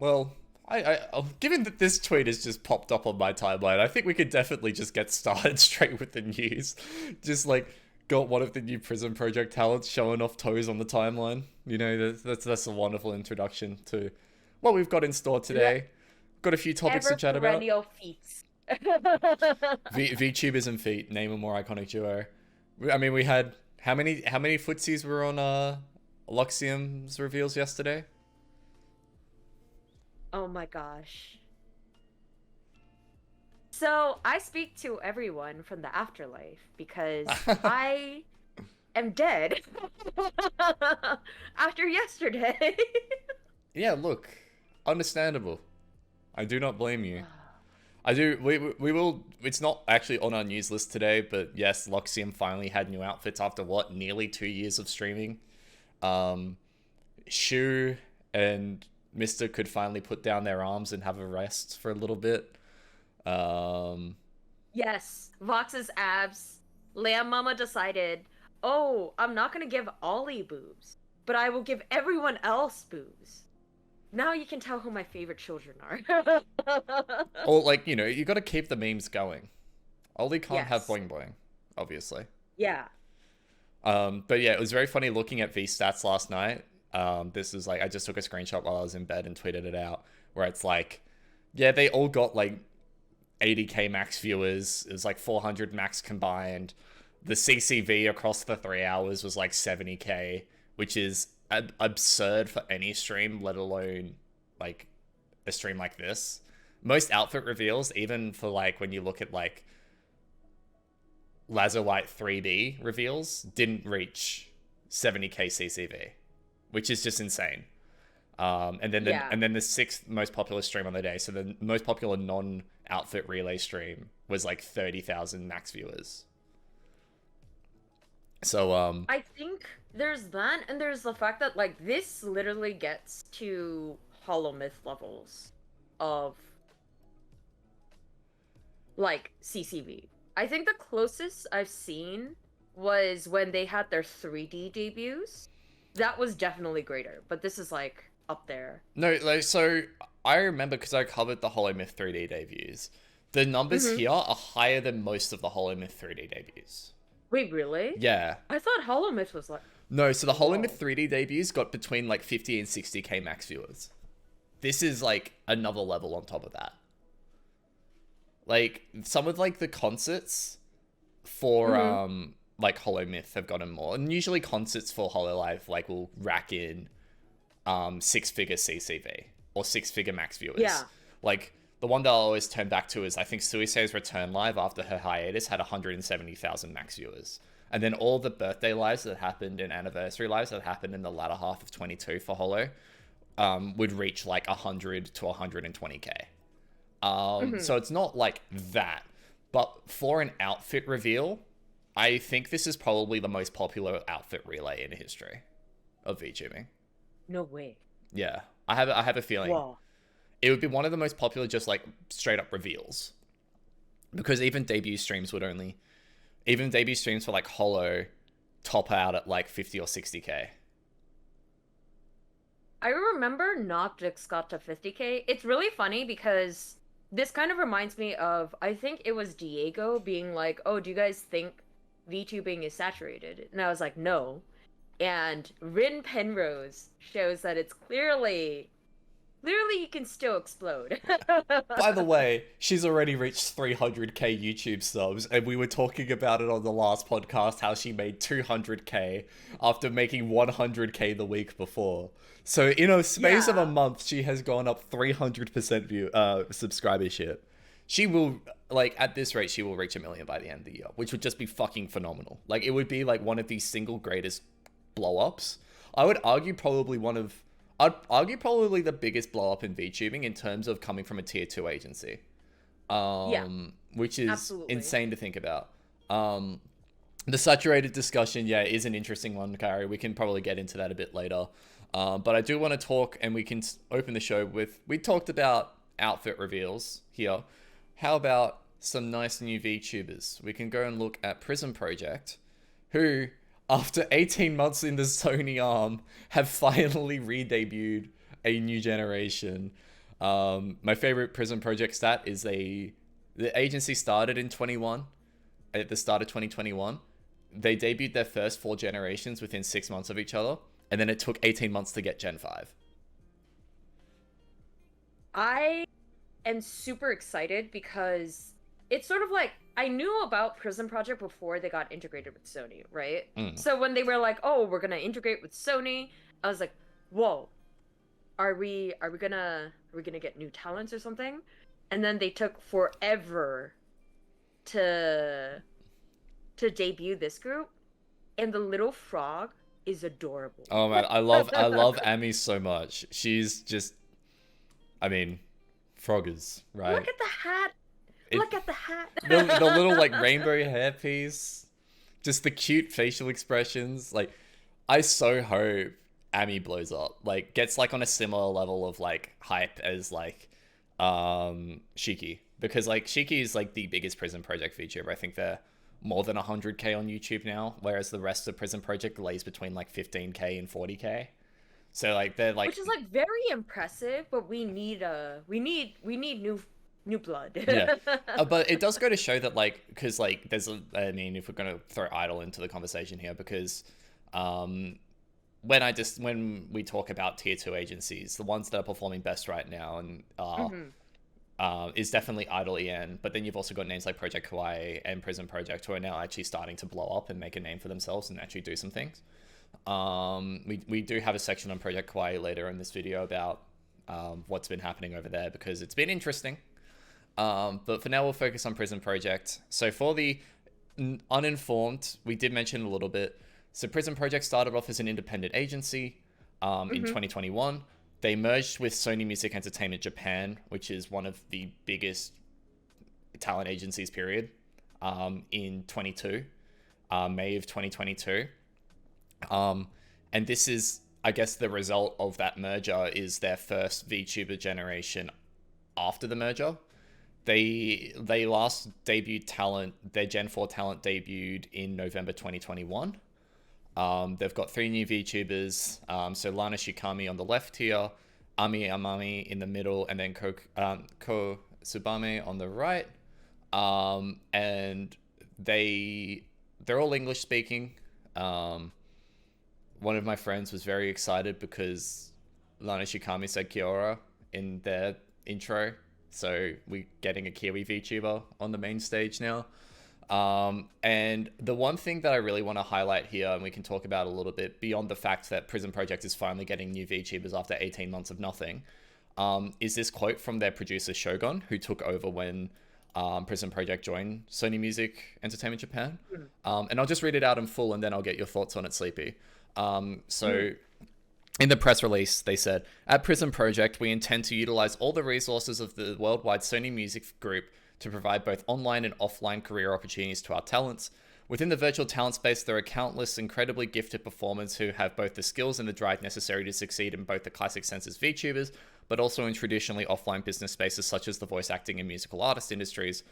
Well, given that this tweet has just popped up on my timeline, I think we could definitely just get started straight with the news. Just like got one of the new PRISM Project talents showing off toes on the timeline. You know, that's a wonderful introduction to what we've got in store today. Got a few topics to chat about. Perennial feats. VTubers and feet, name a more iconic duo. I mean, we had how many footsies were on Luxiem's reveals yesterday? Oh my gosh. So I speak to everyone from the afterlife because I am dead after yesterday. Yeah, look, understandable. I do not blame you. I do. We will. It's not actually on our news list today, but yes, Luxiem finally had new outfits after what, nearly 2 years of streaming. Shu and Mister could finally put down their arms and have a rest for a little bit. Yes, Vox's abs. Lamb Mama decided, oh, I'm not gonna give Ollie boobs, but I will give everyone else boobs. Now you can tell who my favorite children are. Or like, you know, you got to keep the memes going. Ollie can't have Yes. boing boing, obviously. Yeah. But yeah, it was very funny looking at V stats last night. This is like, I just took a screenshot while I was in bed and tweeted it out, where it's like, yeah, they all got like 80k max viewers. It was like 400 max combined. The CCV across the 3 hours was like 70k, which is absurd for any stream, let alone like a stream like this. Most outfit reveals, even for like when you look at like Lazo White 3D reveals, didn't reach 70k CCV, which is just insane. And then the sixth most popular stream on the day, so the most popular non-outfit relay stream was like 30,000 max viewers. So I think there's that, and there's the fact that like this literally gets to Hollow Myth levels of like CCV. I think the closest I've seen was when they had their 3D debuts. That was definitely greater, but this is like up there. no, like, so I remember because I covered the Hollow Myth 3D debuts. The numbers here are higher than most of the Hollow Myth 3D debuts. Wait, really? Yeah. I thought Hollow Myth was like... No, so the Hollow Myth 3D debuts got between like 50 and 60k max viewers. This is like another level on top of that. Like some of like the concerts for like Hollow Myth have gotten more, and usually concerts for Hololive like will rack in 6-figure CCV or 6-figure max viewers. Yeah. Like the one that I always turn back to is I think Suisei's return live after her hiatus had 170,000 max viewers. And then all the birthday lives that happened and anniversary lives that happened in the latter half of 22 for Hollow would reach like 100 to 120k. So it's not like that. But for an outfit reveal, I think this is probably the most popular outfit relay in history of VTubing. No way. Yeah, I have a feeling. Whoa. It would be one of the most popular just like straight up reveals. Because even debut streams for like Hollow top out at like 50 or 60k. I remember Noctix got to 50k. It's really funny because this kind of reminds me of, I think it was Diego being like, oh, do you guys think VTubing is saturated? And I was like, no. And Rin Penrose shows that it's clearly you can still explode. By the way, she's already reached 300k YouTube subs, and we were talking about it on the last podcast, how she made 200k after making 100k the week before. So in a space of a month, she has gone up 300% subscribership. She will, like, at this rate, she will reach 1 million by the end of the year, which would just be fucking phenomenal. Like, it would be like one of the single greatest blow-ups. I would argue probably the biggest blow up in VTubing in terms of coming from a tier 2 agency. Which is absolutely insane to think about. The saturated discussion, is an interesting one, Carrie. We can probably get into that a bit later. But I do want to talk, and we can open the show with, we talked about outfit reveals here. How about some nice new VTubers? We can go and look at PRISM Project, who, after 18 months in the Sony arm, have finally re-debuted a new generation. My favorite PRISM Project stat is the agency started in 21, at the start of 2021. They debuted their first 4 generations within 6 months of each other, and then it took 18 months to get Gen 5. I am super excited because it's sort of like I knew about PRISM Project before they got integrated with Sony, right? So when they were like, "Oh, we're gonna integrate with Sony," I was like, "Whoa, are we gonna get new talents or something?" And then they took forever to debut this group, and the little frog is adorable. Oh man, I love Amy so much. She's just, I mean, froggers, right? Look at the hat. Look at the hat. The little like rainbow hairpiece, just the cute facial expressions. Like, I so hope Amy blows up, like gets like on a similar level of like hype as like Shiki, because like Shiki is like the biggest PRISM Project VTuber. I think they're more than 100k on YouTube now, whereas the rest of PRISM Project lays between like 15k and 40k. So like they're like, which is like very impressive, but we need new blood. Yeah, but it does go to show that like, because like there's I mean, if we're gonna throw Idol into the conversation here, because when we talk about tier 2 agencies, the ones that are performing best right now and is definitely Idol EN, but then you've also got names like Project Kawaii and PRISM Project who are now actually starting to blow up and make a name for themselves and actually do some things. We do have a section on Project Kawaii later in this video about what's been happening over there, because it's been interesting. But for now, we'll focus on PRISM Project. So for the uninformed, we did mention a little bit. So PRISM Project started off as an independent agency in 2021. They merged with Sony Music Entertainment Japan, which is one of the biggest talent agencies, period, in May of 2022. And this is, I guess, the result of that merger is their first VTuber generation after the merger. They last debuted talent, their Gen 4 talent debuted in November 2021. They've got 3 new VTubers, so Lana Shikami on the left here, Ami Amami in the middle, and then Ko Tsubame on the right. And they're all English speaking. One of my friends was very excited because Lana Shikami said Kiora in their intro, so we're getting a Kiwi VTuber on the main stage now. And the one thing that I really want to highlight here, and we can talk about a little bit beyond the fact that PRISM Project is finally getting new VTubers after 18 months of nothing, is this quote from their producer Shogun, who took over when PRISM Project joined Sony Music Entertainment Japan. And I'll just read it out in full, and then I'll get your thoughts on it, Sleepy. In the press release, they said, "At PRISM Project, we intend to utilize all the resources of the worldwide Sony Music Group to provide both online and offline career opportunities to our talents. Within the virtual talent space, there are countless incredibly gifted performers who have both the skills and the drive necessary to succeed in both the classic sense as VTubers, but also in traditionally offline business spaces such as the voice acting and musical artist industries.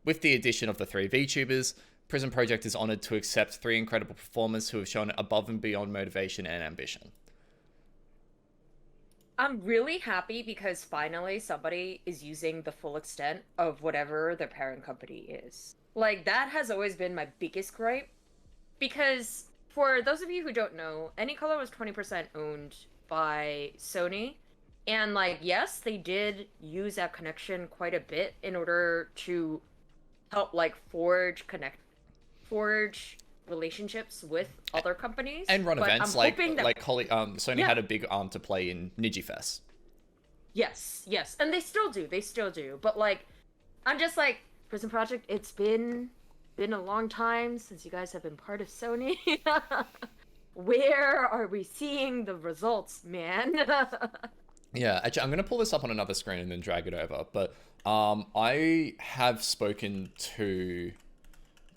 With the addition of the 3 VTubers, PRISM Project is honored to accept 3 incredible performers who have shown above and beyond motivation and ambition." I'm really happy because finally somebody is using the full extent of whatever their parent company is. Like, that has always been my biggest gripe. Because, for those of you who don't know, Anycolor was 20% owned by Sony. And, like, yes, they did use that connection quite a bit in order to help, like, forge relationships with other companies and run events. Sony Yeah. had a big arm to play in NIJIFest. Yes, and they still do. But like, I'm just like, PRISM Project, it's been a long time since you guys have been part of Sony. Where are we seeing the results, man? Yeah, actually, I'm going to pull this up on another screen and then drag it over. But I have spoken to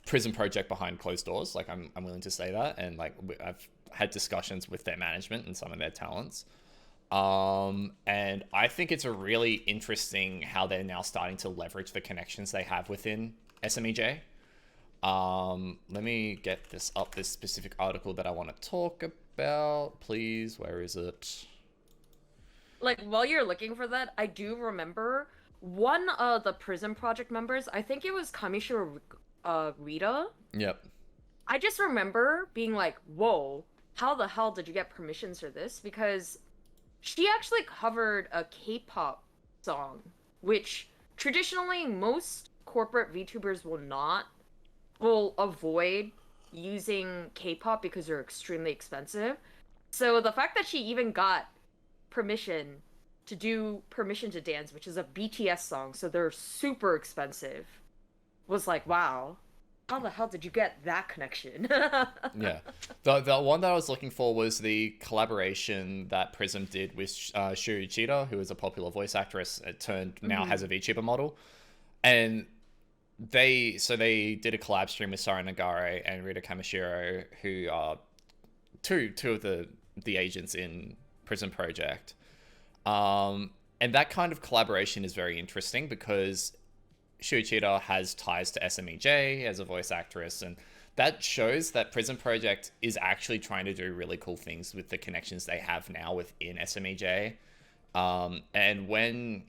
PRISM Project behind closed doors. Like, I'm willing to say that. And like, I've had discussions with their management and some of their talents. And I think it's a really interesting how they're now starting to leverage the connections they have within SMEJ. Let me get this specific article that I want to talk about, please. Where is it? like while you're looking for that, I do remember one of the Prism Project members, I think it was Kamishiro Rita. Yep. I just remember being like, whoa, how the hell did you get permissions for this? Because she actually covered a K-pop song, which traditionally most corporate VTubers will avoid using K-pop because they're extremely expensive. So the fact that she even got permission to dance, which is a BTS song, so they're super expensive, was like, wow, how the hell did you get that connection? Yeah. The one that I was looking for was the collaboration that Prism did with Shuichida, who is a popular voice actress, now has a VTuber model. And they did a collab stream with Sara Nagare and Rita Kamishiro, who are two of the agents in Prism Project. And that kind of collaboration is very interesting because Shuichida has ties to SMEJ as a voice actress, and that shows that Prism Project is actually trying to do really cool things with the connections they have now within SMEJ. And when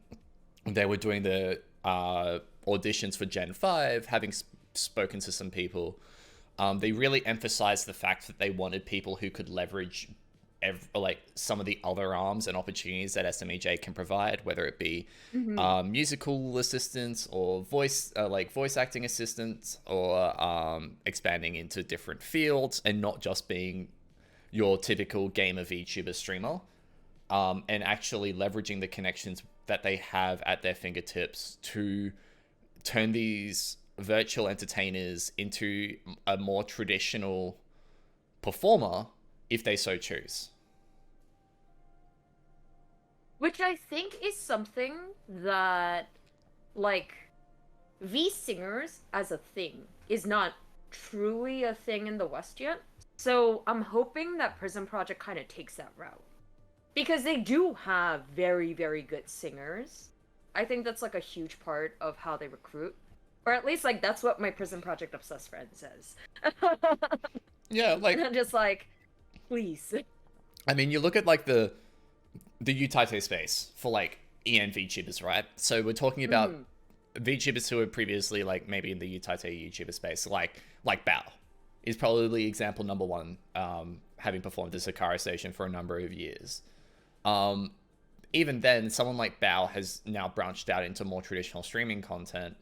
they were doing the auditions for Gen 5, having spoken to some people, they really emphasized the fact that they wanted people who could leverage some of the other arms and opportunities that SMEJ can provide, whether it be musical assistants or voice acting assistants, or expanding into different fields and not just being your typical gamer VTuber streamer, and actually leveraging the connections that they have at their fingertips to turn these virtual entertainers into a more traditional performer if they so choose. Which I think is something that, like, V singers as a thing is not truly a thing in the West yet. So I'm hoping that Prism Project kind of takes that route. Because they do have very, very good singers. I think that's, like, a huge part of how they recruit. Or at least, like, that's what my Prism Project obsessed friend says. Yeah, like... And I'm just like, please. I mean, you look at, like, the Utaite space for, like, EN VTubers, right? So we're talking about VTubers who were previously, like, maybe in the Utaite YouTuber space, like Bao is probably example number one, having performed at Sakara Station for a number of years. Even then, someone like Bao has now branched out into more traditional streaming content.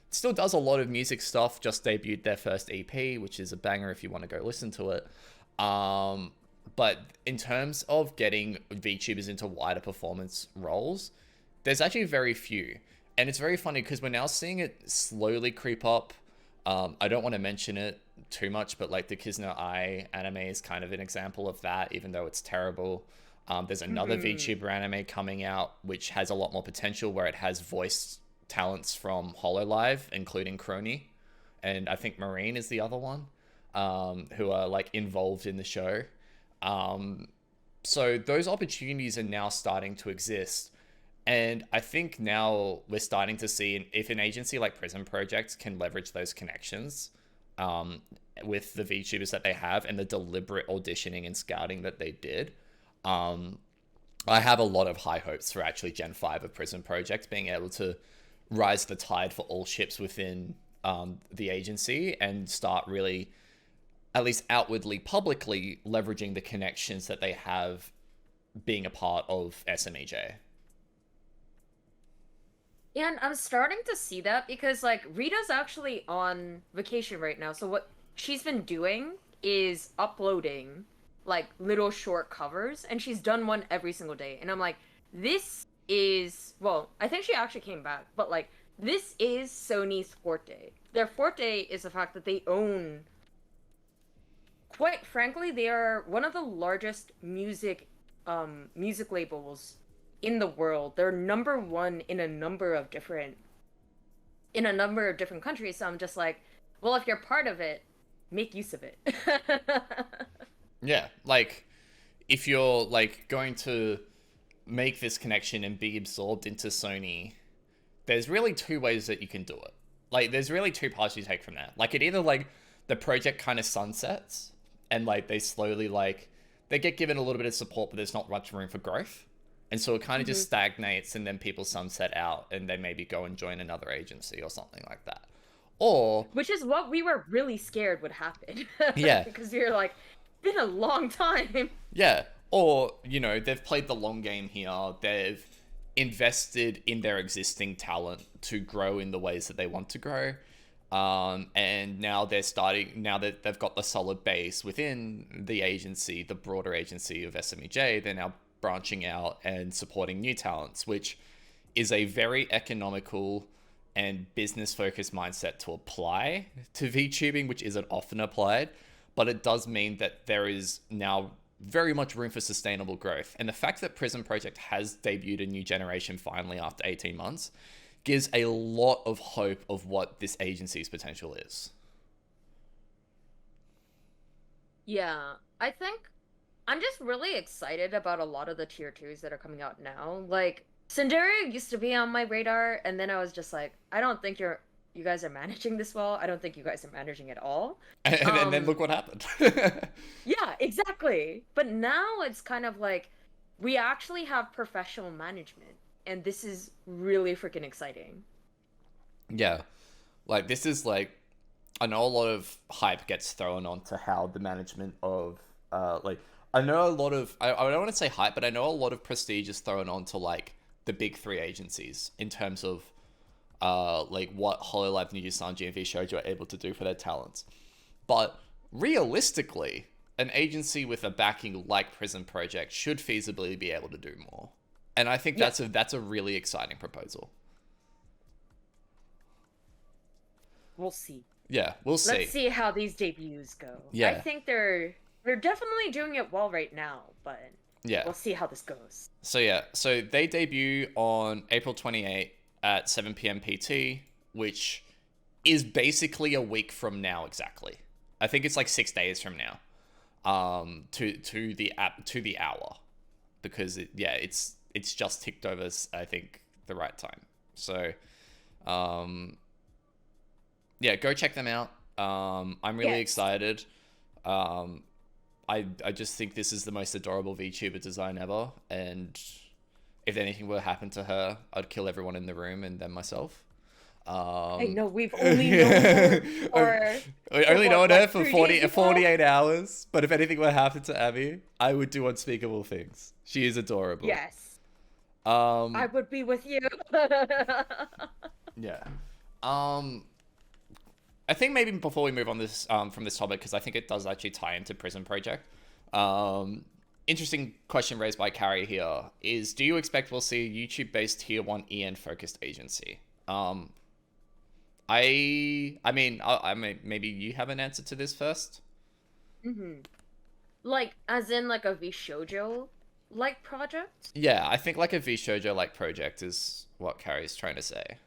Still does a lot of music stuff, just debuted their first EP, which is a banger if you want to go listen to it. But in terms of getting VTubers into wider performance roles, there's actually very few. And it's very funny because we're now seeing it slowly creep up. I don't want to mention it too much, but like the Kizuna Ai anime is kind of an example of that, even though it's terrible. There's another VTuber anime coming out, which has a lot more potential, where it has voice talents from HoloLive, including Crony. And I think Marine is the other one, who are like involved in the show. So those opportunities are now starting to exist. And I think now we're starting to see if an agency like Prism Project can leverage those connections with the VTubers that they have and the deliberate auditioning and scouting that they did. I have a lot of high hopes for actually Gen 5 of Prism Project being able to rise the tide for all ships within the agency and start really, at least outwardly, publicly leveraging the connections that they have being a part of SMEJ. And I'm starting to see that because, like, Rita's actually on vacation right now. So what she's been doing is uploading, like, little short covers. And she's done one every single day. And I'm like, this is... Well, I think she actually came back. But, like, this is Sony's forte. Their forte is the fact that they own... Quite frankly, they are one of the largest music labels in the world. They're number one in a number of different countries. So I'm just like, well, if you're part of it, make use of it. Yeah, like if you're like going to make this connection and be absorbed into Sony, there's really two ways that you can do it. Like there's really two paths you take from that. Like it either like the project kind of sunsets and like they slowly like they get given a little bit of support, but there's not much room for growth. And so it kind of just stagnates, and then people sunset out and they maybe go and join another agency or something like that. Or Which is what we were really scared would happen. yeah, Because we were like, it's been a long time. yeah. Or, you know, they've played the long game here. They've invested in their existing talent to grow in the ways that they want to grow. And now now that they've got the solid base within the agency, the broader agency of SMEJ, they're now branching out and supporting new talents, which is a very economical and business focused mindset to apply to VTubing, which isn't often applied, but it does mean that there is now very much room for sustainable growth. And the fact that PRISM Project has debuted a new generation finally after 18 months gives a lot of hope of what this agency's potential is. Yeah, I think I'm just really excited about a lot of the tier 2s that are coming out now. Like, Cinderia used to be on my radar, and then I was just like, I don't think you guys are managing this well. I don't think you guys are managing at all. And then look what happened. Yeah, exactly. But now it's kind of like, we actually have professional management, and this is really freaking exciting. Yeah. Like, this is like, I know a lot of hype gets thrown onto how the management of, I know a lot of, I don't want to say hype, but I know a lot of prestige is thrown onto, like, the big three agencies in terms of, like, what Hololive, NIJISANJI, and VSaikyo are able to do for their talents. But realistically, an agency with a backing like PRISM Project should feasibly be able to do more. And I think that's a really exciting proposal. We'll see. Yeah, we'll see. Let's see how these debuts go. Yeah. I think they're definitely doing it well right now, but yeah, we'll see how this goes. So yeah, so they debut on April 28th at 7 p.m. PT, which is basically a week from now exactly. I think it's like 6 days from now. To the hour, because it's just ticked over, I think, the right time. So yeah, go check them out. I'm really excited. I just think this is the most adorable VTuber design ever, and if anything were to happen to her, I'd kill everyone in the room and then myself. I know, we've only known her for 48 hours, but if anything were to happen to Abby, I would do unspeakable things. She is adorable. Yes. I would be with you. Yeah. I think maybe before we move on this from this topic, because I think it does actually tie into PRISM Project. Interesting question raised by Carrie here is, do you expect we'll see a YouTube-based Tier 1 EN-focused agency? I mean, maybe you have an answer to this first? Like, as in, like, a VShojo-like project? Yeah, I think, like, a VShojo-like project is what Carrie's trying to say.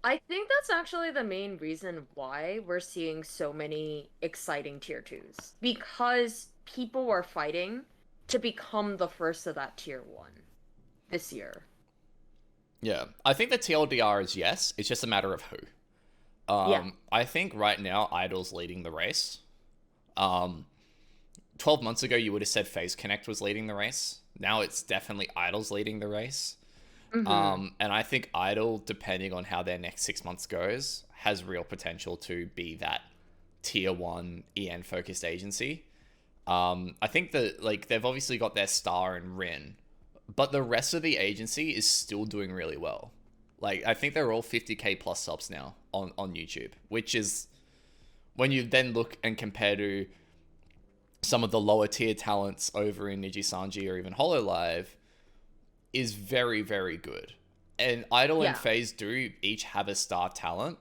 I think that's actually the main reason why we're seeing so many exciting tier 2s. Because people were fighting to become the first of that tier 1 this year. Yeah, I think the TLDR is yes. It's just a matter of who. I think right now Idol's leading the race. 12 months ago, you would have said Phase Connect was leading the race. Now it's definitely Idol's leading the race. And I think Idol, depending on how their next 6 months goes, has real potential to be that tier 1 EN focused agency. I think that, like, they've obviously got their star in Rin, but the rest of the agency is still doing really well. Like, I think they're all 50k plus subs now on YouTube, which is, when you then look and compare to some of the lower tier talents over in NIJISANJI or even Hololive, is very, very good. And Idol and FaZe do each have a star talent,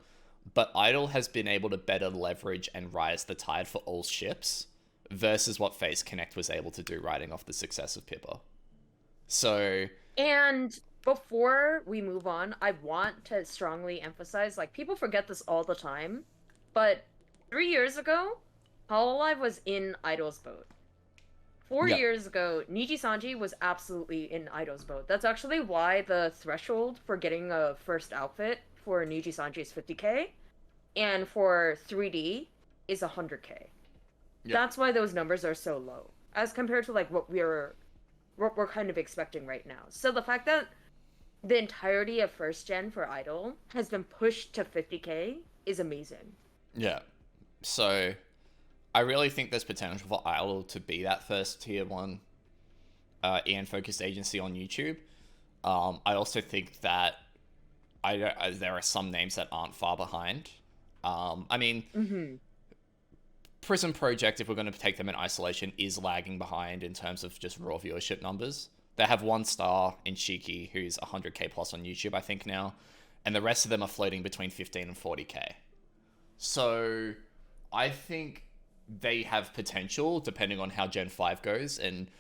but Idol has been able to better leverage and rise the tide for all ships versus what FaZe Connect was able to do riding off the success of Pippa. So... And before we move on, I want to strongly emphasize, like, people forget this all the time, but 3 years ago, Hololive was in Idol's boat. 4 years ago, NIJISANJI was absolutely in Idol's boat. That's actually why the threshold for getting a first outfit for NIJISANJI is 50k, and for 3D is 100k. That's why those numbers are so low, as compared to, like, what what we're kind of expecting right now. So the fact that the entirety of first gen for Idol has been pushed to 50K is amazing. Yeah. So I really think there's potential for Idol to be that first tier one EN focused agency on YouTube. I also think that there are some names that aren't far behind. I mean, PRISM Project, if we're going to take them in isolation, is lagging behind in terms of just raw viewership numbers. They have one star in Shiki, who's 100k plus on YouTube, I think, now. And the rest of them are floating between 15 and 40k. So I think they have potential, depending on how Gen 5 goes. And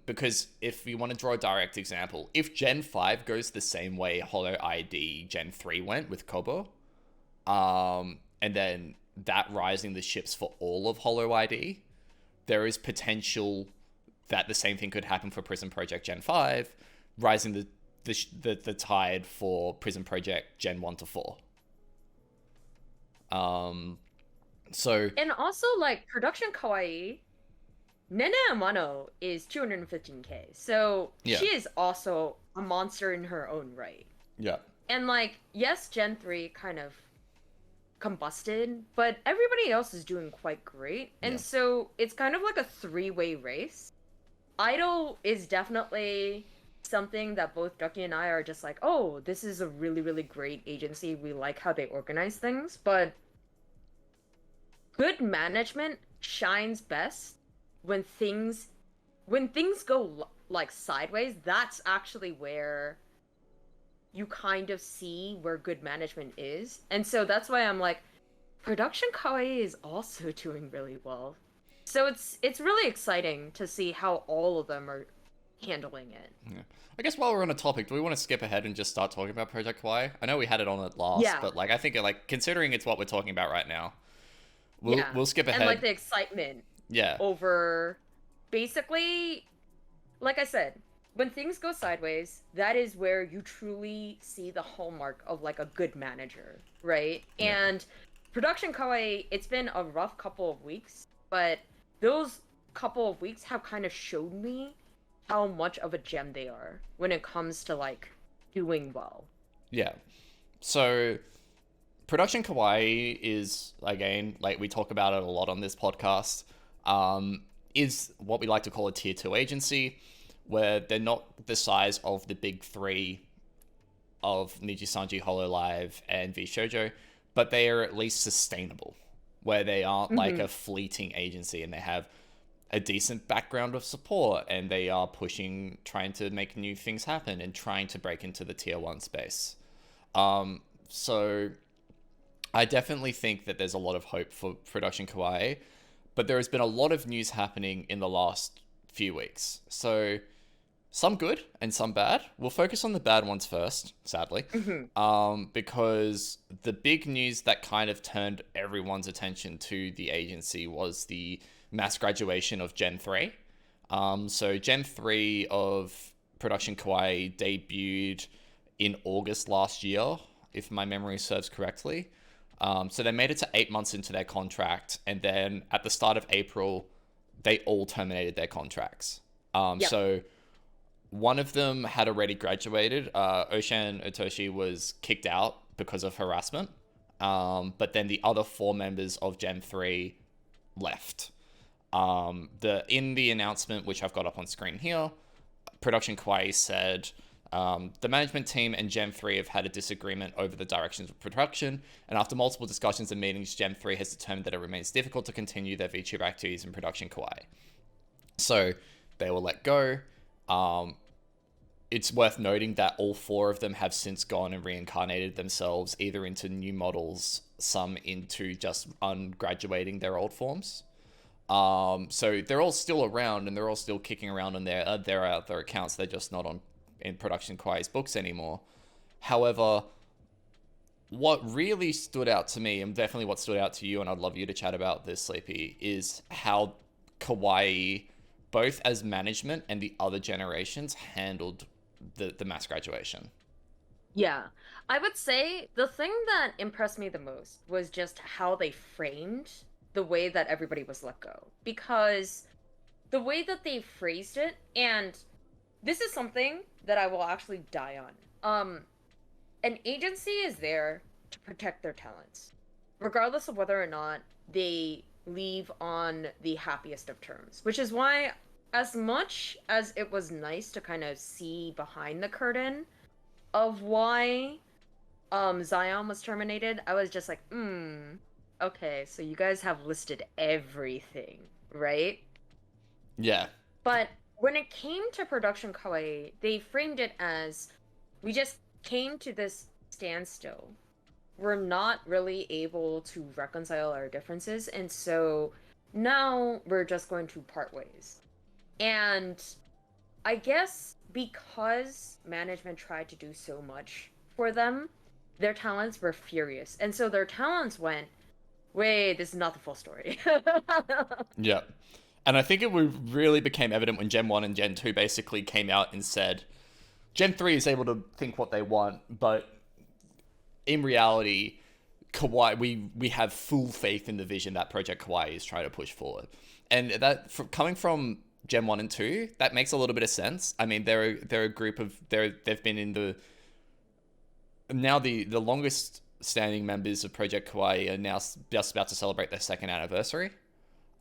because if you want to draw a direct example, if Gen 5 goes the same way Hollow ID Gen 3 went with Kobo, and then that rising the ships for all of Hollow ID, there is potential that the same thing could happen for PRISM Project Gen 5, rising the tide for PRISM Project Gen 1 to 4. So... And also, like, Production Kawaii, Nene Amano is 215k. So she is also a monster in her own right. Yeah. And, like, yes, Gen 3 kind of combusted, but everybody else is doing quite great. And so it's kind of like a three-way race. Idol is definitely something that both Ducky and I are just like, oh, this is a really, really great agency. We like how they organize things, but good management shines best when things go like sideways. That's actually where you kind of see where good management is. And so that's why I'm like, Production Kawaii is also doing really well. So it's really exciting to see how all of them are handling it. Yeah. I guess while we're on a topic, do we want to skip ahead and just start talking about Project Kawaii? I know we had it on at last, but like I think like considering it's what we're talking about right now, we'll skip ahead. And like the excitement over basically, like I said, when things go sideways, that is where you truly see the hallmark of like a good manager, right? Yeah. And Production Kawaii, it's been a rough couple of weeks, but those couple of weeks have kind of showed me how much of a gem they are when it comes to like doing well. Yeah. So Production Kawaii is, again, like we talk about it a lot on this podcast, is what we like to call a tier 2 agency, where they're not the size of the big three of NIJISANJI, Hololive, and VShojo, but they are at least sustainable, where they aren't like a fleeting agency and they have a decent background of support and they are trying to make new things happen and trying to break into the tier 1 space. So I definitely think that there's a lot of hope for Production Kawaii, but there has been a lot of news happening in the last few weeks. So some good and some bad. We'll focus on the bad ones first, sadly, because the big news that kind of turned everyone's attention to the agency was the mass graduation of Gen 3. So Gen 3 of Production Kawaii debuted in August last year, if my memory serves correctly. So they made it to 8 months into their contract, and then at the start of April, they all terminated their contracts. So one of them had already graduated. Oshan Otoshi was kicked out because of harassment. But then the other 4 members of Gen 3 left. In the announcement, which I've got up on screen here, Production Kawaii said, the management team and Gen 3 have had a disagreement over the directions of production, and after multiple discussions and meetings, Gen 3 has determined that it remains difficult to continue their VTuber activities in Production Kawaii. So they were let go. It's worth noting that all 4 of them have since gone and reincarnated themselves either into new models, some into just ungraduating their old forms. So they're all still around and they're all still kicking around on their other accounts. They're just not in Production Kawaii's books anymore. However, what really stood out to me, and definitely what stood out to you, and I'd love you to chat about this, Sleepy, is how Kawaii, both as management and the other generations, handled the mass graduation. Yeah. I would say the thing that impressed me the most was just how they framed the way that everybody was let go. Because the way that they phrased it, and this is something that I will actually die on. An agency is there to protect their talents, regardless of whether or not they leave on the happiest of terms, which is why, as much as it was nice to kind of see behind the curtain of why Zion was terminated, I was just like, okay, so you guys have listed everything, right? Yeah. But when it came to Production Kawaii, they framed it as, we just came to this standstill. We're not really able to reconcile our differences, and so now we're just going to part ways. And I guess because management tried to do so much for them, their talents were furious. And so their talents went, wait, this is not the full story. Yeah. And I think it really became evident when Gen 1 and Gen 2 basically came out and said, Gen 3 is able to think what they want, but in reality, Kawaii, we have full faith in the vision that Project Kawaii is trying to push forward. And that, coming from Gen 1 and 2, that makes a little bit of sense. I mean, they're a group of, they've been in the, now the longest standing members of Project Kawaii are now just about to celebrate their 2nd anniversary.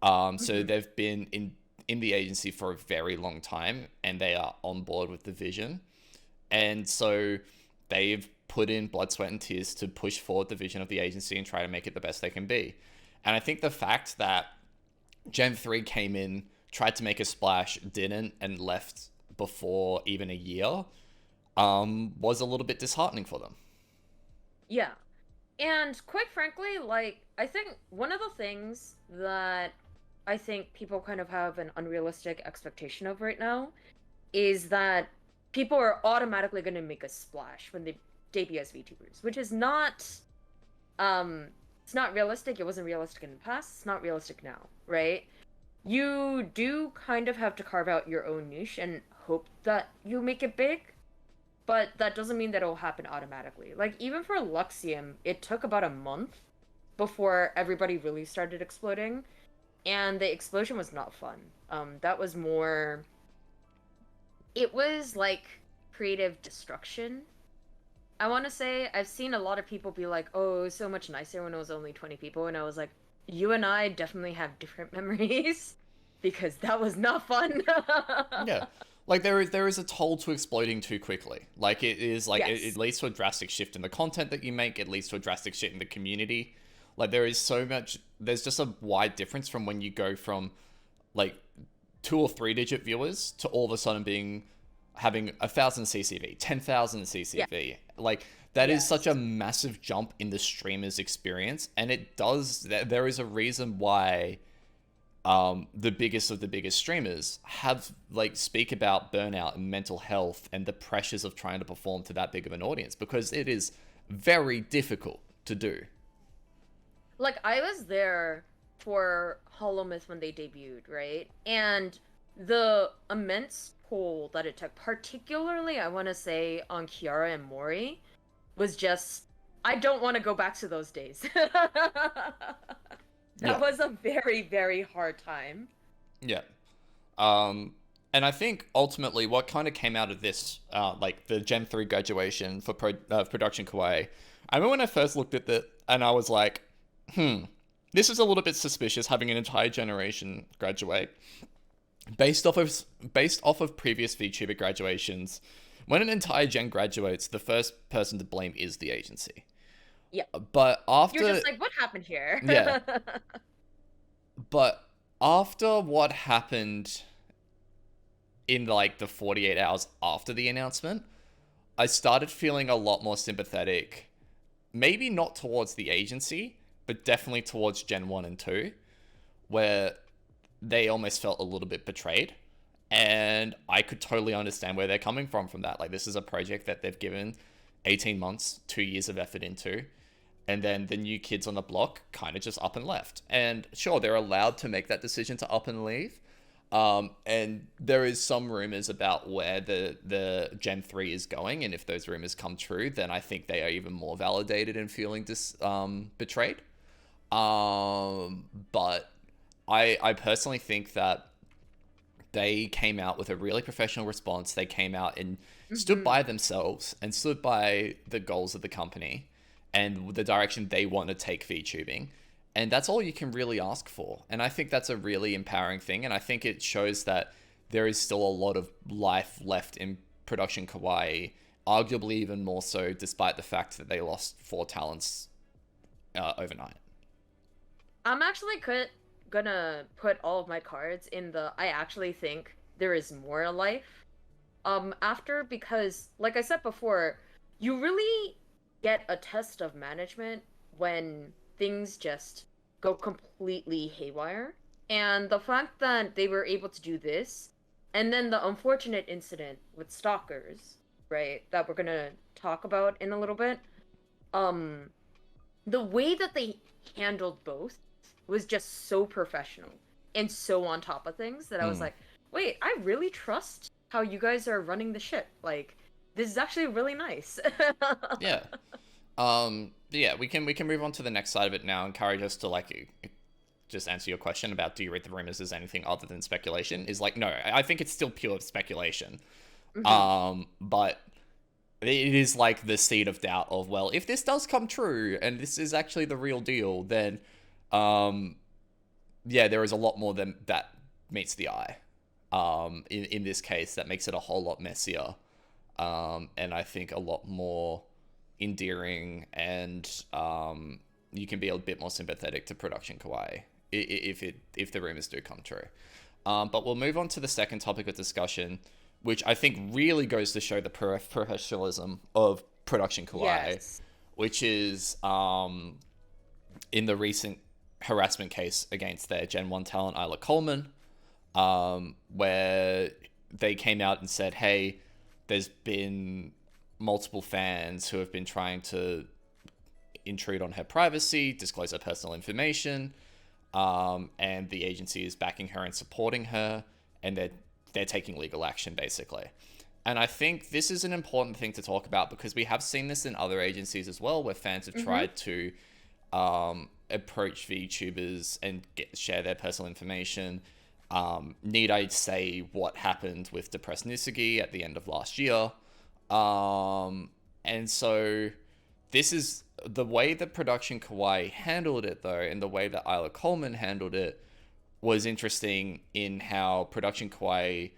So they've been in the agency for a very long time, and they are on board with the vision. And so they've put in blood, sweat, and tears to push forward the vision of the agency and try to make it the best they can be. And I think the fact that Gen 3 came in, tried to make a splash, didn't, and left before even a year, was a little bit disheartening for them. Yeah. And quite frankly, like, I think one of the things that I think people kind of have an unrealistic expectation of right now is that people are automatically going to make a splash when they debut as VTubers, which is not, it's not realistic. It wasn't realistic in the past. It's not realistic now, right? You do kind of have to carve out your own niche and hope that you make it big, but that doesn't mean that it'll happen automatically. Like, even for Luxiem, it took about a month before everybody really started exploding, and the explosion was not fun. That was more... It was, like, creative destruction. I want to say, I've seen a lot of people be like, oh, it was so much nicer when it was only 20 people, and I was like, you and I definitely have different memories, because that was not fun. Yeah. Like, there is a toll to exploding too quickly. Like, it is, like, Yes. it leads to a drastic shift in the content that you make. It leads to a drastic shift in the community. Like, there is so much, there's just a wide difference from when you go from, like, 2 or 3 digit viewers to all of a sudden having 1,000 CCV, 10,000 CCV. Yeah. Like, that is such a massive jump in the streamer's experience. And it does, there is a reason why the biggest of the biggest streamers have, like, speak about burnout and mental health and the pressures of trying to perform to that big of an audience, because it is very difficult to do. Like, I was there for Hollow Myth when they debuted, right? And the immense toll that it took, particularly, I want to say, on Kiara and Mori, was just, I don't want to go back to those days. That was a very, very hard time. Yeah. And I think ultimately what kind of came out of this, like the Gen 3 graduation for Production Kawaii, I remember when I first looked at it and I was like, this is a little bit suspicious, having an entire generation graduate. Based off of previous VTuber graduations, when an entire gen graduates, the first person to blame is the agency. Yeah. But after... You're just like, what happened here? Yeah. But after what happened in, like, the 48 hours after the announcement, I started feeling a lot more sympathetic. Maybe not towards the agency, but definitely towards Gen 1 and 2, where they almost felt a little bit betrayed. And I could totally understand where they're coming from that. Like, this is a project that they've given 18 months, 2 years of effort into. And then the new kids on the block kind of just up and left. And sure, they're allowed to make that decision to up and leave. And there is some rumors about where the Gen 3 is going. And if those rumors come true, then I think they are even more validated in feeling betrayed. But I personally think that they came out with a really professional response. They came out and stood Mm-hmm. by themselves and stood by the goals of the company and the direction they want to take VTubing. And that's all you can really ask for. And I think that's a really empowering thing. And I think it shows that there is still a lot of life left in Production Kawaii, arguably even more so, despite the fact that they lost 4 talents overnight. I'm actually gonna put all of my cards in the I actually think there is more life after, because like I said before, you really get a test of management when things just go completely haywire. And the fact that they were able to do this, and then the unfortunate incident with stalkers, right, that we're gonna talk about in a little bit, um, the way that they handled both was just so professional and so on top of things that I was like, wait, I really trust how you guys are running the ship. Like, this is actually really nice. Yeah. Yeah, we can move on to the next side of it now. Encourage us to like just answer your question about do you read the rumors as anything other than speculation? Is like, no, I think it's still pure speculation. But it is like the seed of doubt of, well, if this does come true and this is actually the real deal, then yeah, there is a lot more than that meets the eye. In this case, that makes it a whole lot messier. And I think a lot more endearing, and you can be a bit more sympathetic to Production Kawaii if the rumors do come true. But we'll move on to the second topic of discussion, which I think really goes to show the professionalism of Production Kawaii, Yes. which is in the recent harassment case against their Gen 1 talent, Isla Coleman, where they came out and said, hey, there's been multiple fans who have been trying to intrude on her privacy, disclose her personal information, and the agency is backing her and supporting her, and they're taking legal action, basically. And I think this is an important thing to talk about because we have seen this in other agencies as well, where fans have tried to approach VTubers and share their personal information. Need I say what happened with Depressed Nisugi at the end of last year? And so this is the way that Production Kawaii handled it, though, and the way that Isla Coleman handled it was interesting in how Production Kawaii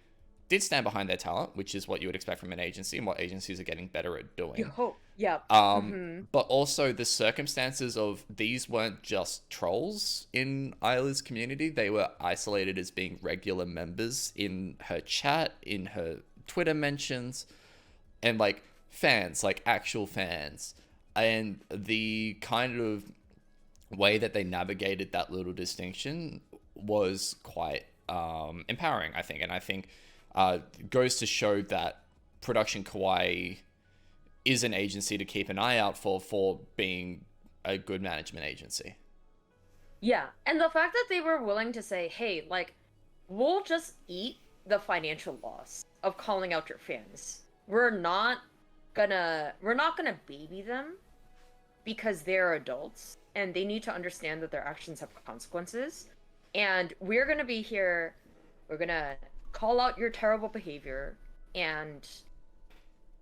did stand behind their talent, which is what you would expect from an agency and what agencies are getting better at doing. You hope. Yeah. But also the circumstances of these weren't just trolls in Isla's community. They were isolated as being regular members in her chat, in her Twitter mentions, and like fans, like actual fans. And the kind of way that they navigated that little distinction was quite empowering, I think. And I think goes to show that Production Kawaii is an agency to keep an eye out for being a good management agency. Yeah, and the fact that they were willing to say, hey, like, we'll just eat the financial loss of calling out your fans. We're not gonna baby them because they're adults and they need to understand that their actions have consequences. And we're gonna be here, we're gonna call out your terrible behavior and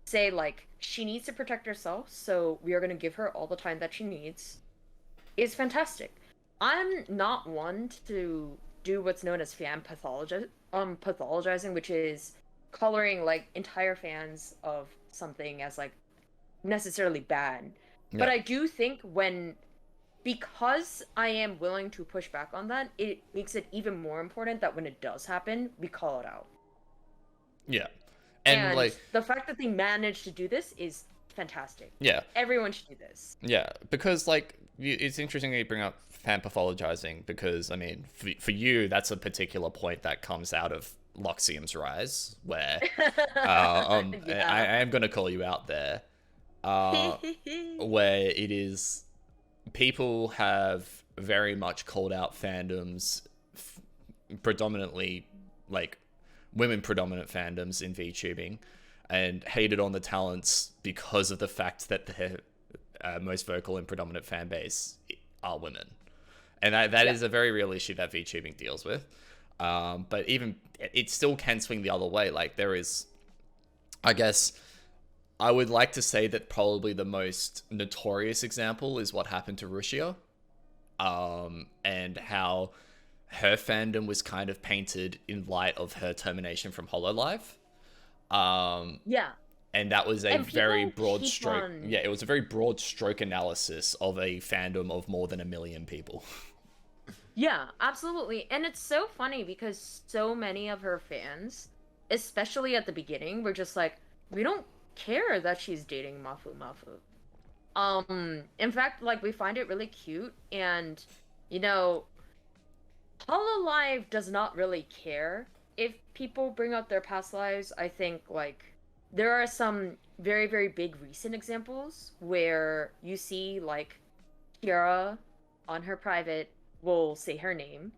say, like, she needs to protect herself, so we are going to give her all the time that she needs, is fantastic. I'm not one to do what's known as fan pathologizing, which is coloring, like, entire fans of something as, like, necessarily bad. Yeah. But I do think because I am willing to push back on that, it makes it even more important that when it does happen, we call it out. Yeah. And like the fact that they managed to do this is fantastic. Yeah. Everyone should do this. Yeah, because like it's interesting that you bring up fan pathologizing because I mean for you that's a particular point that comes out of Luxiem's rise where I am going to call you out there where it is people have very much called out fandoms predominantly like women predominant fandoms in VTubing and hated on the talents because of the fact that their most vocal and predominant fan base are women. And that is a very real issue that VTubing deals with. But even it still can swing the other way. Like there is, I guess, I would like to say that probably the most notorious example is what happened to Rushia, and how her fandom was kind of painted in light of her termination from Hololive. Yeah. And that was a And very people broad keep stroke. on- Yeah, it was a very broad stroke analysis of a fandom of more than 1 million people. Yeah, absolutely. And it's so funny because so many of her fans, especially at the beginning, were just like, we don't care that she's dating Mafu Mafu. In fact, like we find it really cute, and you know, Hololive does not really care if people bring up their past lives. I think like there are some very, very big recent examples where you see like Kiara on her private will say her name,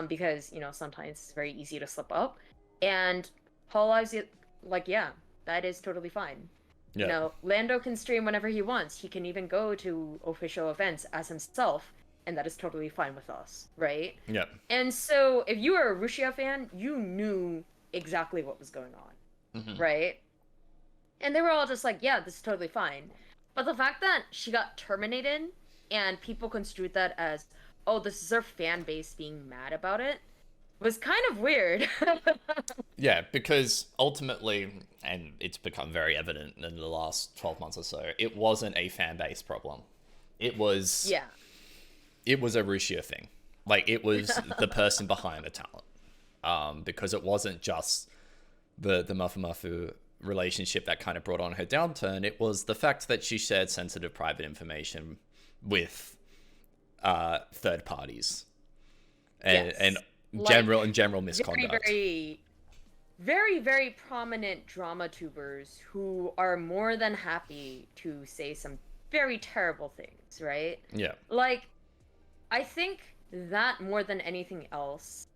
because you know sometimes it's very easy to slip up, and Hololive's like, yeah, that is totally fine. Yeah. You know, Lando can stream whenever he wants. He can even go to official events as himself, and that is totally fine with us, right? Yeah. And so, if you were a Rushia fan, you knew exactly what was going on, right? And they were all just like, yeah, this is totally fine. But the fact that she got terminated and people construed that as, oh, this is her fan base being mad about it, was kind of weird. Yeah, because ultimately, and it's become very evident in the last 12 months or so, it wasn't a fan base problem. It was Yeah. It was a Rushia thing. Like it was the person behind the talent. Because it wasn't just the Mafu Mafu relationship that kind of brought on her downturn. It was the fact that she shared sensitive private information with third parties. And Yes. and Like, general misconduct. Very, very prominent drama tubers who are more than happy to say some very terrible things, right? Yeah. Like, I think that more than anything else,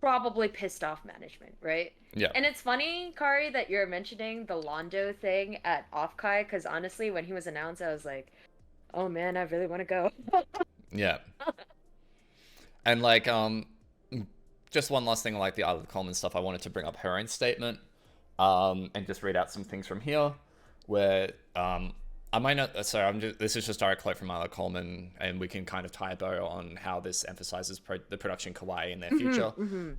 probably pissed off management, right? Yeah. And it's funny, Kari, that you're mentioning the Londo thing at Offkai, because honestly, when he was announced, I was like, oh man, I really want to go. Yeah. And like, just one last thing, like the Isla Coleman stuff, I wanted to bring up her own statement, and just read out some things from here, where, I might not, so this is just a direct quote from Isla Coleman, and we can kind of tie a bow on how this emphasizes the production kawaii in their future.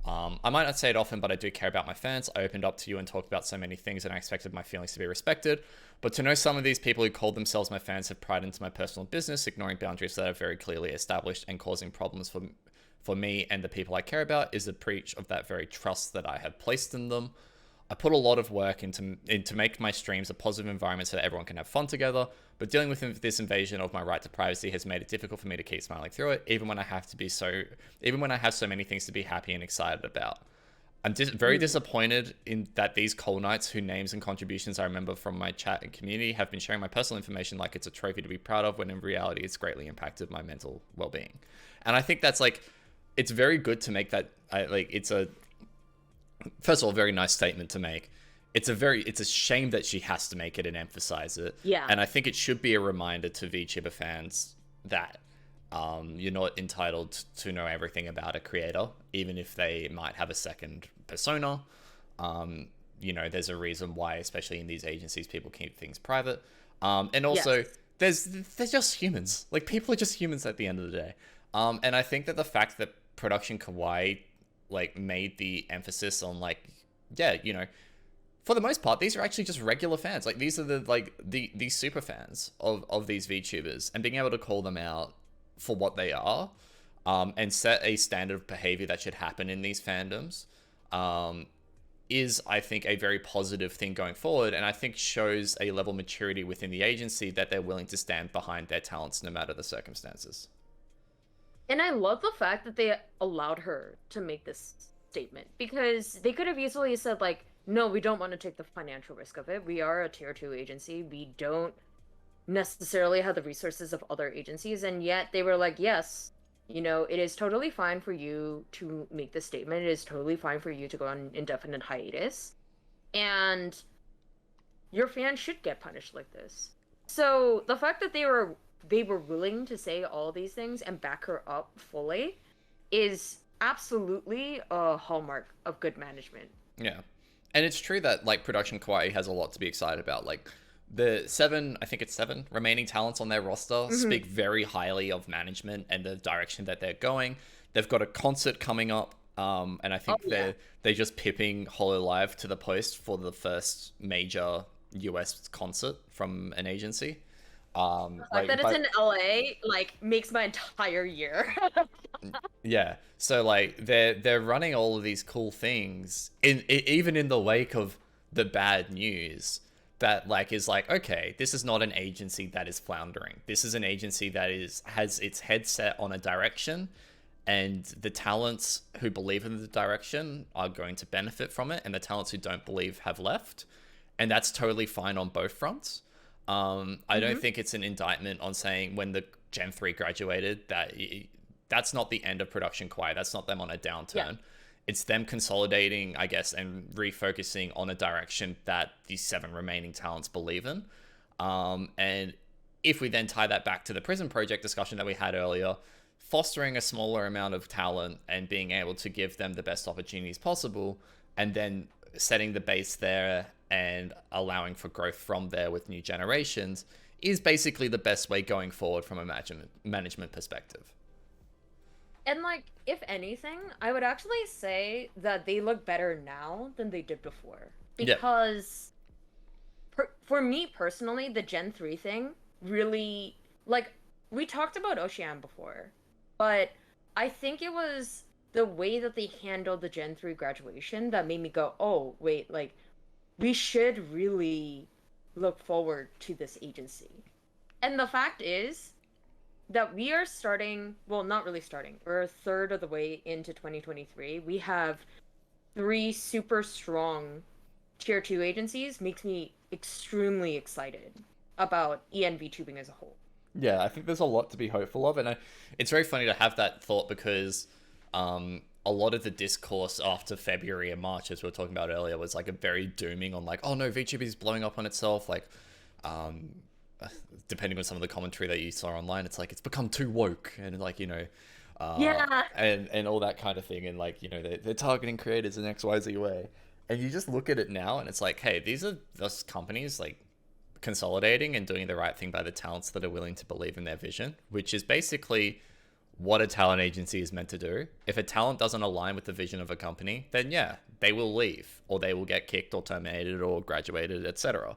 I might not say it often, but I do care about my fans. I opened up to you and talked about so many things, and I expected my feelings to be respected. But to know some of these people who called themselves my fans have pried into my personal business, ignoring boundaries that are very clearly established and causing problems for me and the people I care about, is a breach of that very trust that I have placed in them. I put a lot of work into make my streams a positive environment so that everyone can have fun together, but dealing with this invasion of my right to privacy has made it difficult for me to keep smiling through it, even when I have so many things to be happy and excited about. I'm very disappointed in that these Coal Knights, whose names and contributions I remember from my chat and community, have been sharing my personal information like it's a trophy to be proud of, when in reality it's greatly impacted my mental well-being. And I think that's like, it's very good to make that, first of all, very nice statement to make. It's a shame that she has to make it and emphasize it. Yeah. And I think it should be a reminder to VTuber fans that you're not entitled to know everything about a creator, even if they might have a second persona. There's a reason why, especially in these agencies, people keep things private. And also, they're just humans. Like, people are just humans at the end of the day. And I think that the fact that Production Kawaii made the emphasis on for the most part, these are actually just regular fans. Like, these are the super fans of these VTubers, and being able to call them out for what they are, and set a standard of behavior that should happen in these fandoms, is, I think, a very positive thing going forward, and I think shows a level of maturity within the agency that they're willing to stand behind their talents no matter the circumstances. And I love the fact that they allowed her to make this statement, because they could have easily said, like, no, we don't want to take the financial risk of it. We are a tier 2 agency. We don't necessarily have the resources of other agencies. And yet they were like, yes, it is totally fine for you to make this statement. It is totally fine for you to go on indefinite hiatus. And your fans should get punished like this. So the fact that they were willing to say all these things and back her up fully is absolutely a hallmark of good management. Yeah. And it's true that like Production Kawaii has a lot to be excited about. Like the seven, I think it's seven remaining talents on their roster speak very highly of management and the direction that they're going. They've got a concert coming up, and I think they're just pipping Hololive to the post for the first major US concert from an agency. The fact that it's in LA like makes my entire year. Yeah, so like they're running all of these cool things even in the wake of the bad news that like is like, okay, this is not an agency that is floundering. This is an agency that has its head set on a direction, and the talents who believe in the direction are going to benefit from it, and the talents who don't believe have left, and that's totally fine on both fronts. I don't think it's an indictment on saying when the Gen 3 graduated that that's not the end of Production Kawaii. That's not them on a downturn. Yeah. It's them consolidating, I guess, and refocusing on a direction that these 7 remaining talents believe in. And if we then tie that back to the PRISM Project discussion that we had earlier, fostering a smaller amount of talent and being able to give them the best opportunities possible, and then setting the base there and allowing for growth from there with new generations is basically the best way going forward from a management perspective. And like, if anything, I would actually say that they look better now than they did before. Because for me personally, the Gen 3 thing really, like, we talked about Ocean before, but I think it was the way that they handled the Gen 3 graduation that made me go, oh, wait, like, we should really look forward to this agency. And the fact is that we are starting, well, not really starting, we're a third of the way into 2023. We have 3 super strong tier 2 agencies. Makes me extremely excited about EN VTubing as a whole. Yeah, I think there's a lot to be hopeful of, and it's very funny to have that thought because a lot of the discourse after February and March, as we were talking about earlier, was like a very dooming on like, oh no, VTuber is blowing up on itself. Like, depending on some of the commentary that you saw online, it's like it's become too woke and like, you know, and all that kind of thing, and like, you know, they're targeting creators in XYZ way, and you just look at it now and it's like, hey, these are those companies like consolidating and doing the right thing by the talents that are willing to believe in their vision, which is basically what a talent agency is meant to do. If a talent doesn't align with the vision of a company, then yeah, they will leave, or they will get kicked or terminated or graduated, etc.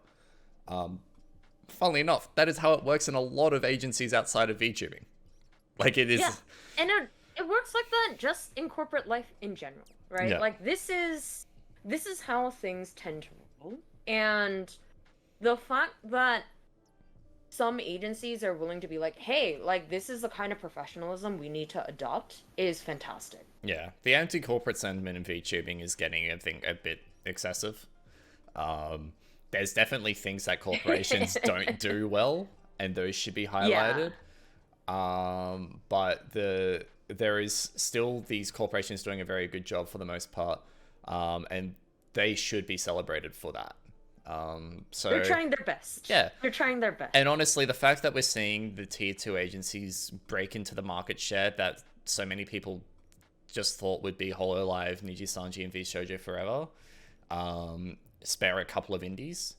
Funnily enough, that is how it works in a lot of agencies outside of VTubing. Like it is. Yeah, and it works like that just in corporate life in general, right? Yeah. Like this is how things tend to roll, and the fact that some agencies are willing to be like, hey, like this is the kind of professionalism we need to adopt is fantastic. Yeah, the anti-corporate sentiment in VTubing is getting, I think, a bit excessive. There's definitely things that corporations don't do well, and those should be highlighted. Yeah. But there is still these corporations doing a very good job for the most part, and they should be celebrated for that. So they're trying their best. Yeah, they're trying their best. And honestly, the fact that we're seeing the tier 2 agencies break into the market share that so many people just thought would be Hololive, NIJISANJI, and VSaikyo forever, spare a couple of indies,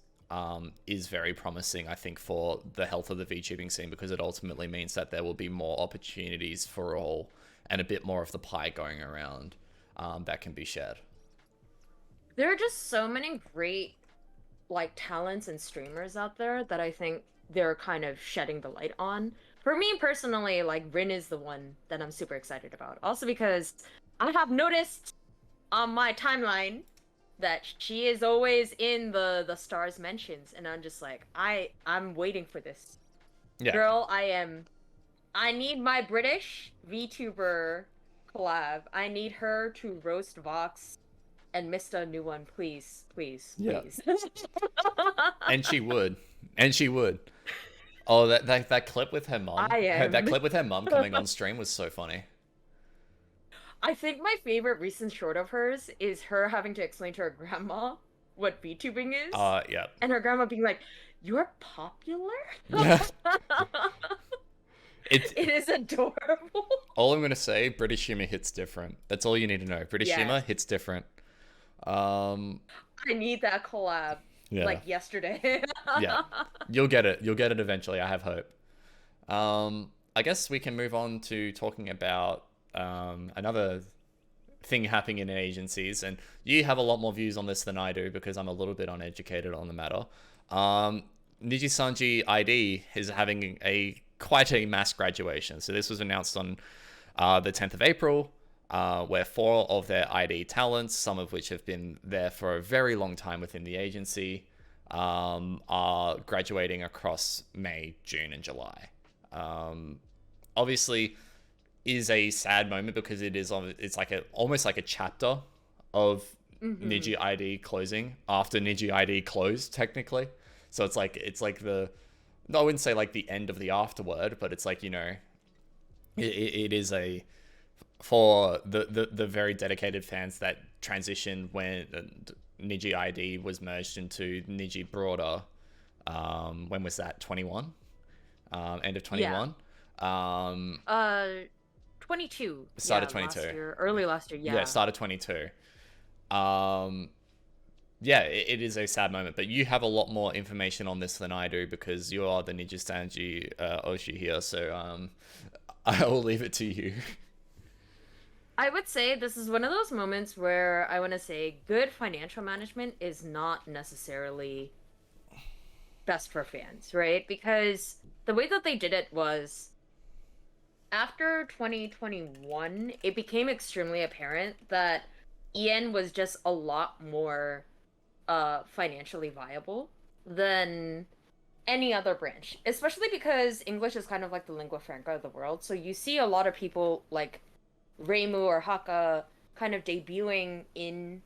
is very promising, I think, for the health of the VTubing scene, because it ultimately means that there will be more opportunities for all and a bit more of the pie going around that can be shared. There are just so many great like talents and streamers out there that I think they're kind of shedding the light on. For me personally, like Rin is the one that I'm super excited about. Also because I have noticed on my timeline that she is always in the stars mentions, and I'm just like, I'm waiting for this. Yeah. Girl, I need my British VTuber collab. I need her to roast Vox and missed a new one, please. Yeah. And she would. Oh, that clip with her mom. That clip with her mom coming on stream was so funny. I think my favorite recent short of hers is her having to explain to her grandma what VTubing is. Yeah. And her grandma being like, "You're popular?" It It is adorable. all I'm gonna say, British humor hits different. That's all you need to know. British humor Yes. hits different. Um, I need that collab yeah, like yesterday. yeah. You'll get it. You'll get it eventually. I have hope. I guess we can move on to talking about another thing happening in agencies, and you have a lot more views on this than I do because I'm a little bit uneducated on the matter. NIJISANJI ID is having quite a mass graduation. So this was announced on the 10th of April, where 4 of their ID talents, some of which have been there for a very long time within the agency, are graduating across May, June, and July. Obviously, is a sad moment because it's like almost like a chapter of NIJI ID closing after NIJI ID closed technically. So it's like the, I wouldn't say like the end of the afterword, but it's like, you know, it is a, for the very dedicated fans that transitioned when NIJI ID was merged into NIJI broader. When was that? 21? End of 21? Yeah. 22. Start of Yeah, 22. last year, early last year. Yeah, start of 22. Yeah, it is a sad moment, but you have a lot more information on this than I do because you are the NIJISANJI Oshi here, so I will leave it to you. I would say this is one of those moments where I want to say good financial management is not necessarily best for fans, right? Because the way that they did it was after 2021, it became extremely apparent that EN was just a lot more financially viable than any other branch, especially because English is kind of like the lingua franca of the world. So you see a lot of people like Reimu or Haka kind of debuting in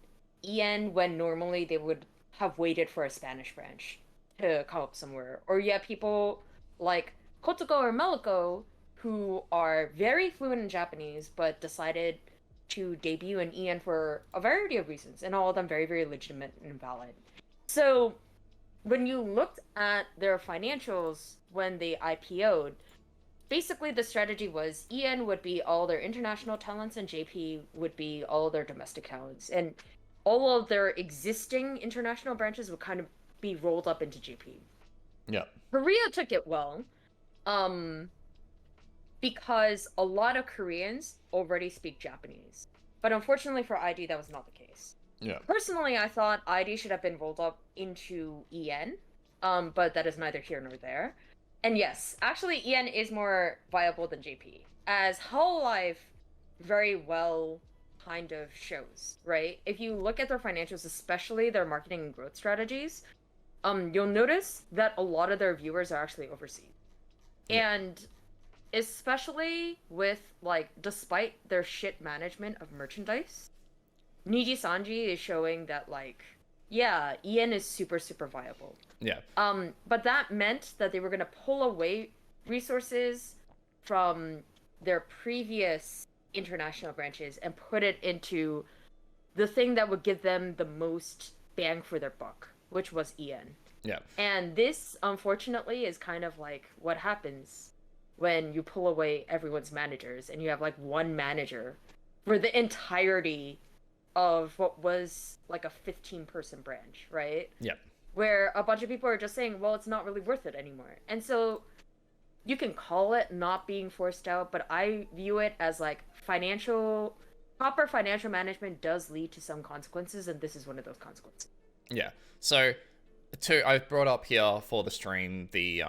EN when normally they would have waited for a Spanish branch to come up somewhere. Or you have people like Kotoko or Meliko who are very fluent in Japanese but decided to debut in EN for a variety of reasons, and all of them very, very legitimate and valid. So when you looked at their financials when they IPO'd, basically the strategy was EN would be all their international talents and JP would be all their domestic talents. And all of their existing international branches would kind of be rolled up into JP. Yeah. Korea took it well, because a lot of Koreans already speak Japanese. But unfortunately for ID, that was not the case. Yeah. Personally, I thought ID should have been rolled up into EN, but that is neither here nor there. And yes, actually, EN is more viable than JP, as Hololive very well kind of shows, right? If you look at their financials, especially their marketing and growth strategies, you'll notice that a lot of their viewers are actually overseas. Yeah. And especially with, like, despite their shit management of merchandise, NIJISANJI is showing that, like, yeah, EN is super, super viable. Yeah. But that meant that they were going to pull away resources from their previous international branches and put it into the thing that would give them the most bang for their buck, which was EN. Yeah. And this, unfortunately, is kind of like what happens when you pull away everyone's managers and you have like one manager for the entirety of what was like a 15-person branch, right? Yeah. Where a bunch of people are just saying, well, it's not really worth it anymore. And so you can call it not being forced out, but I view it as like proper financial management does lead to some consequences, and this is one of those consequences. Yeah. So I've brought up here for the stream the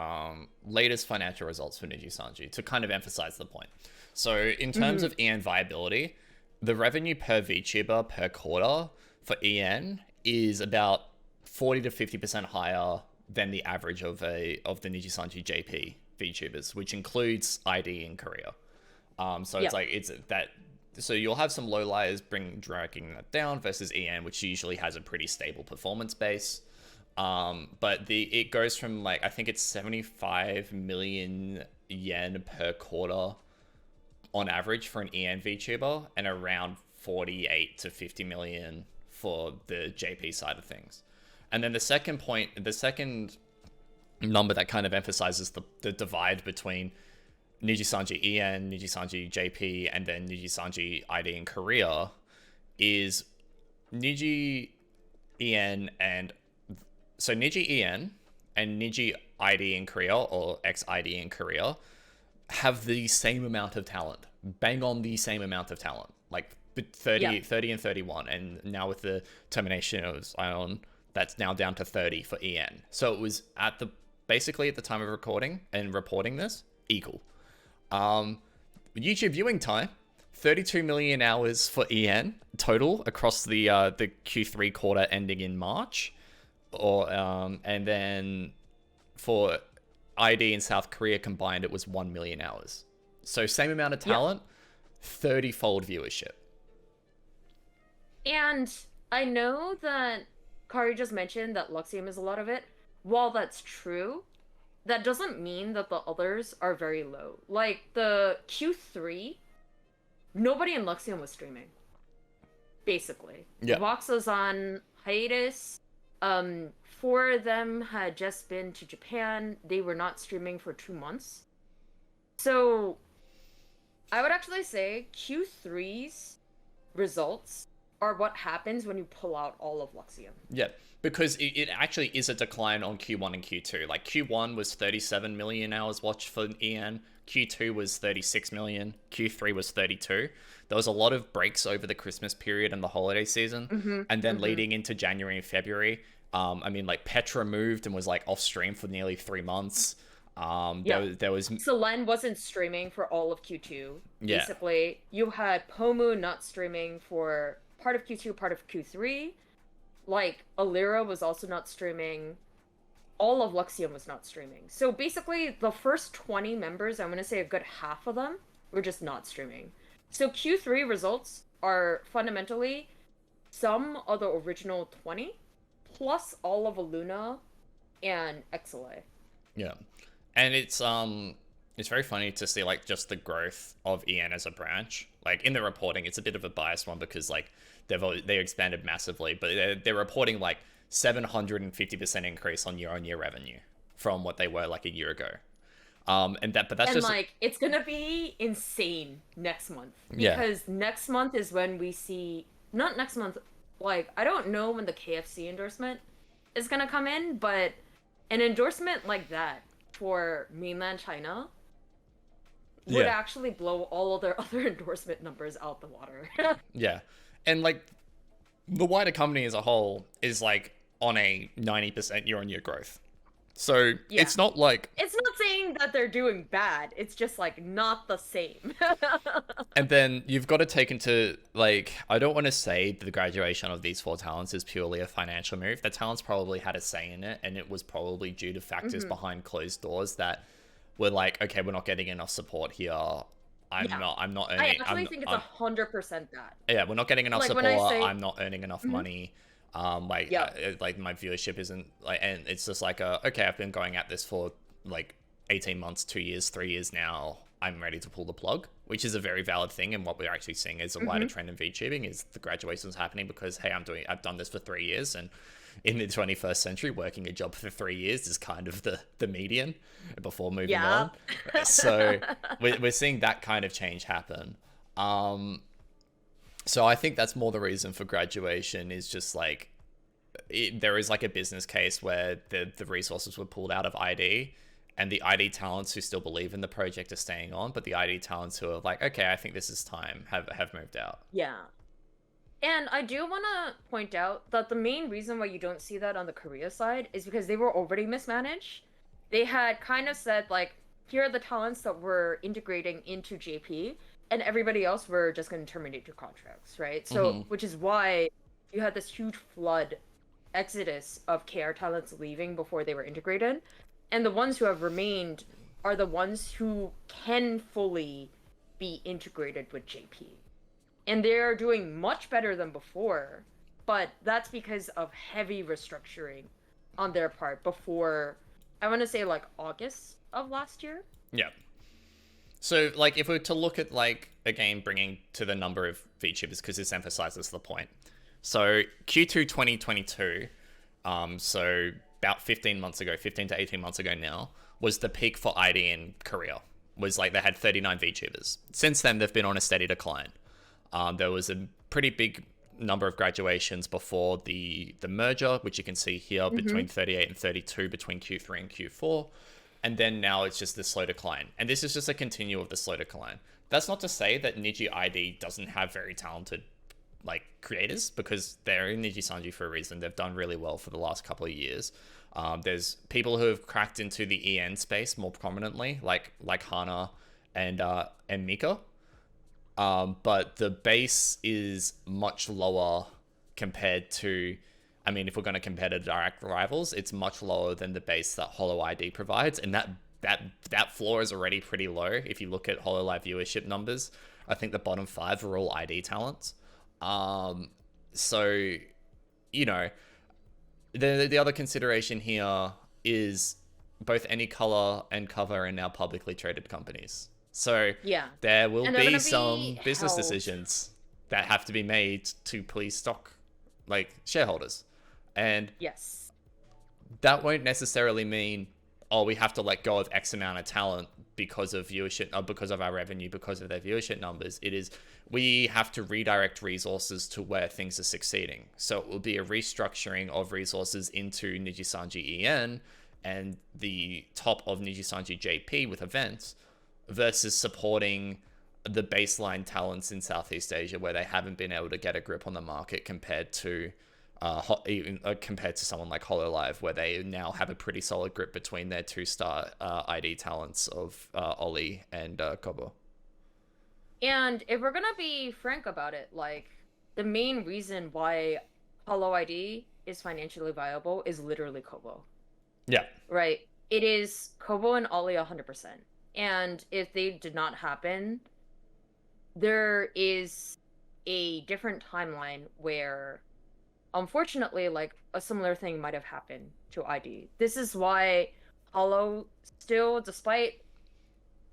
latest financial results for NIJISANJI to kind of emphasize the point. So in terms of EN viability, the revenue per VTuber per quarter for EN is about 40 to 50% higher than the average of the NIJISANJI JP VTubers, which includes ID in Korea. So it's like it's that. So you'll have some low liars dragging that down versus EN, which usually has a pretty stable performance base. But it goes from like I think it's 75 million yen per quarter on average for an EN VTuber, and around 48 to 50 million for the JP side of things. And then the second number that kind of emphasizes the divide between NIJISANJI EN, NIJISANJI JP, and then NIJISANJI ID in Korea is Niji EN and so Niji EN and Niji ID in Korea or XID in Korea have the same amount of talent, bang on the same amount of talent, like 30 and 31, and now with the termination of Ion, that's now down to 30 for EN. So it was basically at the time of recording and reporting this, equal. YouTube viewing time, 32 million hours for EN total across the Q3 quarter ending in March, and then for ID in South Korea combined, it was 1 million hours. So same amount of talent, 30-fold viewership. And I know that Kari just mentioned that Luxiem is a lot of it. While that's true, that doesn't mean that the others are very low. Like, the Q3, nobody in Luxiem was streaming. Basically. Yeah. Vox was on hiatus. 4 of them had just been to Japan. They were not streaming for 2 months. So, I would actually say Q3's results are what happens when you pull out all of Luxiem. Yeah, because it actually is a decline on Q1 and Q2. Like, Q1 was 37 million hours watched for EN, Q2 was 36 million, Q3 was 32. There was a lot of breaks over the Christmas period and the holiday season, and then leading into January and February. I mean, like, Petra moved and was, like, off stream for nearly 3 months. There was Selene wasn't streaming for all of Q2. Yeah. Basically, you had Pomu not streaming for part of Q2, part of Q3. Like, Alira was also not streaming. All of Luxiem was not streaming. So basically, the first 20 members, I'm going to say a good half of them, were just not streaming. So Q3 results are fundamentally some of the original 20, plus all of Aluna and XLA. Yeah. And it's very funny to see, like, just the growth of EN as a branch. Like, in the reporting, it's a bit of a biased one because, like, they expanded massively, but they're reporting, like, 750% increase on year revenue from what they were, like, a year ago. But that's just like, it's gonna be insane next month. Because next month is when we see, not next month, like, I don't know when the KFC endorsement is gonna come in, but an endorsement like that for mainland China would actually blow all of their other endorsement numbers out the water. Yeah. And, like, the wider company as a whole is, like, on a 90% year-on-year growth. So it's not like... It's not saying that they're doing bad. It's just, like, not the same. And then you've got to take into, like, I don't want to say the graduation of these 4 talents is purely a financial move. The talents probably had a say in it, and it was probably due to factors behind closed doors that were like, okay, we're not getting enough support here. I'm not earning... I actually think it's 100% that. Yeah, we're not getting enough support. I'm not earning enough money. Like my viewership isn't, like, and it's just like, okay, I've been going at this for, like, 18 months, 2 years, 3 years now. I'm ready to pull the plug, which is a very valid thing. And what we're actually seeing is a wider trend in VTubing is the graduation's happening because, hey, I've done this for 3 years, and in the 21st century, working a job for 3 years is kind of the median before moving on. So we're seeing that kind of change happen. So I think that's more the reason for graduation is just, like, there is, like, a business case where the resources were pulled out of ID, and the ID talents who still believe in the project are staying on, but the ID talents who are like, okay, I think this is time, have moved out. Yeah. And I do want to point out that the main reason why you don't see that on the Korea side is because they were already mismanaged. They had kind of said, like, here are the talents that we're integrating into JP, and everybody else were just going to terminate your contracts, right? So, which is why you had this huge flood exodus of KR talents leaving before they were integrated. And the ones who have remained are the ones who can fully be integrated with JP. And they're doing much better than before, but that's because of heavy restructuring on their part before, I want to say, like, August of last year. Yeah. So, like, if we were to look at, like, again, bringing to the number of VTubers, because this emphasizes the point. So, Q2 2022, so about 15 to 18 months ago now, was the peak for ID in Korea. was like they had 39 VTubers. Since then, they've been on a steady decline. There was a pretty big number of graduations before the merger, which you can see here between 38 and 32 between Q3 and Q4. And then now it's just the slow decline. And this is just a continue of the slow decline. That's not to say that NIJI ID doesn't have very talented like creators, because they're in NIJISANJI for a reason. They've done really well for the last couple of years. There's people who have cracked into the EN space more prominently, like Hana and Mika. But the base is much lower compared to, I mean, if we're going to compare to direct rivals, it's much lower than the base that Hollow ID provides, and that floor is already pretty low. If you look at HoloLive viewership numbers, I think the bottom 5 are all ID talents. So, you know, the other consideration here is both Anycolor and Cover are now publicly traded companies. So yeah, there will be some be business held. decisions that have to be made to please stock like shareholders. And Yes. that won't necessarily mean, oh, we have to let go of X amount of talent because of viewership, or because of our revenue, because of their viewership numbers. It is, we have to redirect resources to where things are succeeding. So it will be a restructuring of resources into NIJISANJI EN and the top of NIJISANJI JP with events, versus supporting the baseline talents in Southeast Asia where they haven't been able to get a grip on the market compared to compared to someone like HoloLive, where they now have a pretty solid grip between their 2-star ID talents of Ollie and Kobo. And if we're gonna be frank about it, like, the main reason why Hollow ID is financially viable is literally Kobo. Yeah. Right? It is Kobo and Ollie 100%. And if they did not happen, there is a different timeline where, unfortunately, like, a similar thing might have happened to ID. This is why Hollow still, despite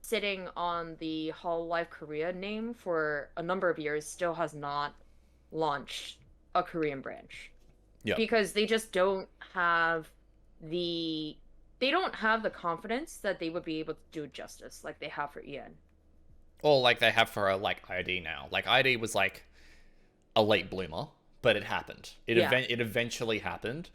sitting on the HoloLive Korea name for a number of years, still has not launched a Korean branch. Yeah. Because they just don't have the confidence that they would be able to do justice like they have for EN. Or like they have for like ID now. Like ID was like a late bloomer, but it happened. It eventually happened.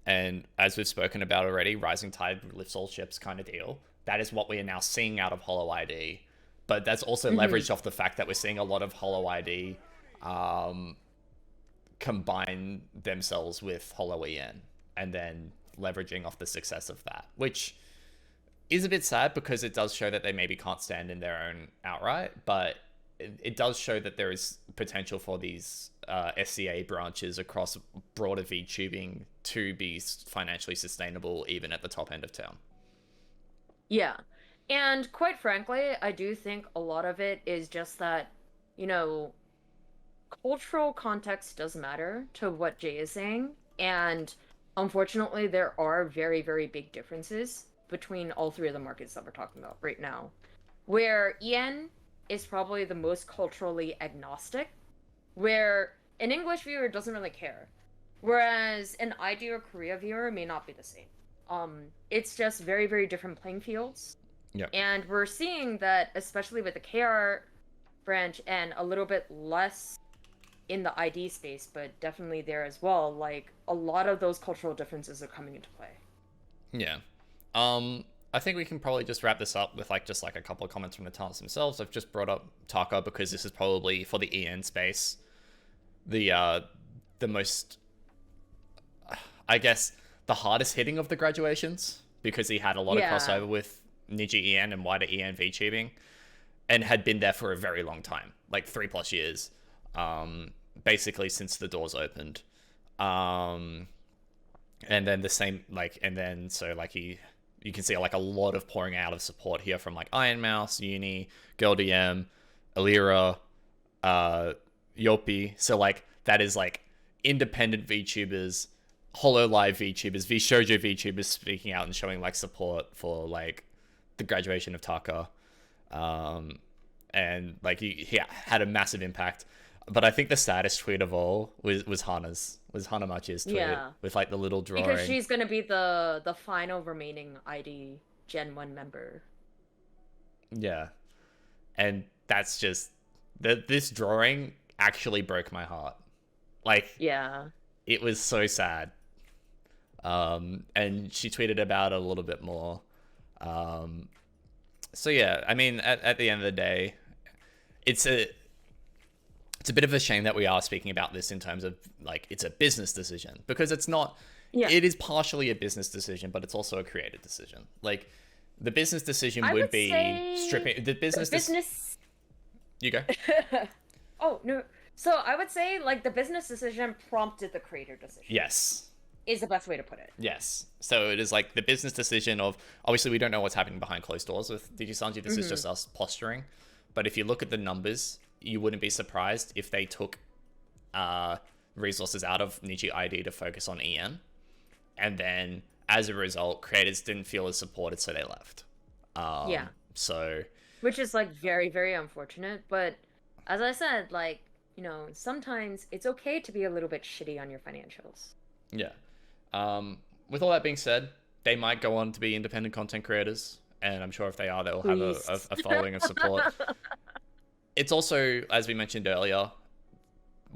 And as we've spoken about already, rising tide lifts all ships kind of deal. That is what we are now seeing out of Hollow ID. But that's also leveraged off the fact that we're seeing a lot of Hollow ID combine themselves with Hollow EN, and then leveraging off the success of that, which is a bit sad because it does show that they maybe can't stand in their own outright, but it does show that there is potential for these SCA branches across broader VTubing to be financially sustainable even at the top end of town. Yeah. And quite frankly, I do think a lot of it is just that, you know, cultural context does matter to what Jay is saying. And unfortunately, there are very, very big differences between all three of the markets that we're talking about right now. Where EN is probably the most culturally agnostic, where an English viewer doesn't really care. Whereas an ID or Korea viewer may not be the same. It's just very, very different playing fields. Yeah. And we're seeing that, especially with the KR branch and a little bit less in the ID space, but definitely there as well, like, a lot of those cultural differences are coming into play. Yeah. I think we can probably just wrap this up with just a couple of comments from the talents themselves. I've just brought up Taka because this is probably, for the EN space, the most, I guess, the hardest hitting of the graduations, because he had a lot of crossover with NIJI EN and wider EN VTubing, and had been there for a very long time, like 3+ years, basically since the doors opened. And then the same, you can see a lot of pouring out of support here from Iron Mouse, Uni, Girl DM, Alira, Yopi. So that is independent VTubers, HoloLive VTubers, VShoujo VTubers speaking out and showing support for the graduation of Taka. And he had a massive impact. But I think the saddest tweet of all was Hana's. Was Hana Machi's tweet with the little drawing. Because she's gonna be the final remaining ID Gen 1 member. Yeah. And that's just this drawing actually broke my heart. Like, Yeah. it was so sad. And she tweeted about it a little bit more. So yeah, I mean, at the end of the day, it's a bit of a shame that we are speaking about this in terms of like it's a business decision, because it's not. Yeah. It is partially a business decision, but it's also a creative decision. Like, the business decision would be stripping the business. You go. Oh no. So I would say like the business decision prompted the creator decision. Yes. Is the best way to put it. Yes. So it is like the business decision of, obviously we don't know what's happening behind closed doors with NIJISANJI. This is just us posturing. But if you look at the numbers, you wouldn't be surprised if they took resources out of NIJI ID to focus on EN. And then as a result, creators didn't feel as supported, so they left. Yeah. So. Which is like very, very unfortunate. But as I said, like, you know, sometimes it's okay to be a little bit shitty on your financials. Yeah. With all that being said, they might go on to be independent content creators, and I'm sure if they are, they'll have a following of support. It's also, as we mentioned earlier,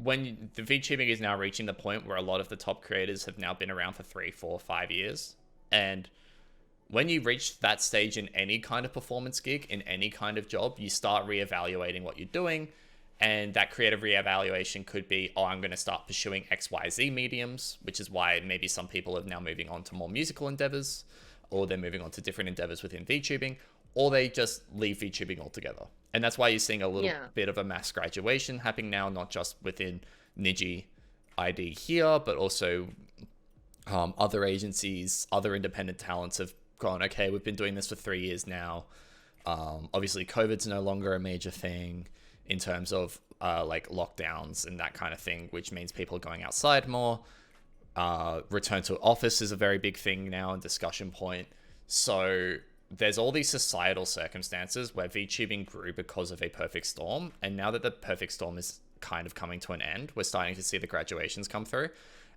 when the VTubing is now reaching the point where a lot of the top creators have now been around for 3, 4, 5 years, and when you reach that stage in any kind of performance gig, in any kind of job, you start reevaluating what you're doing. And that creative reevaluation could be, oh, I'm going to start pursuing XYZ mediums, which is why maybe some people are now moving on to more musical endeavors, or they're moving on to different endeavors within VTubing, or they just leave VTubing altogether. And that's why you're seeing a little bit of a mass graduation happening now, not just within NIJI ID here, but also other agencies, other independent talents have gone, okay, we've been doing this for 3 years now. Obviously, COVID's no longer a major thing in terms of like lockdowns and that kind of thing, which means people are going outside more. Return to office is a very big thing now and discussion point. So there's all these societal circumstances where VTubing grew because of a perfect storm. And now that the perfect storm is kind of coming to an end, we're starting to see the graduations come through.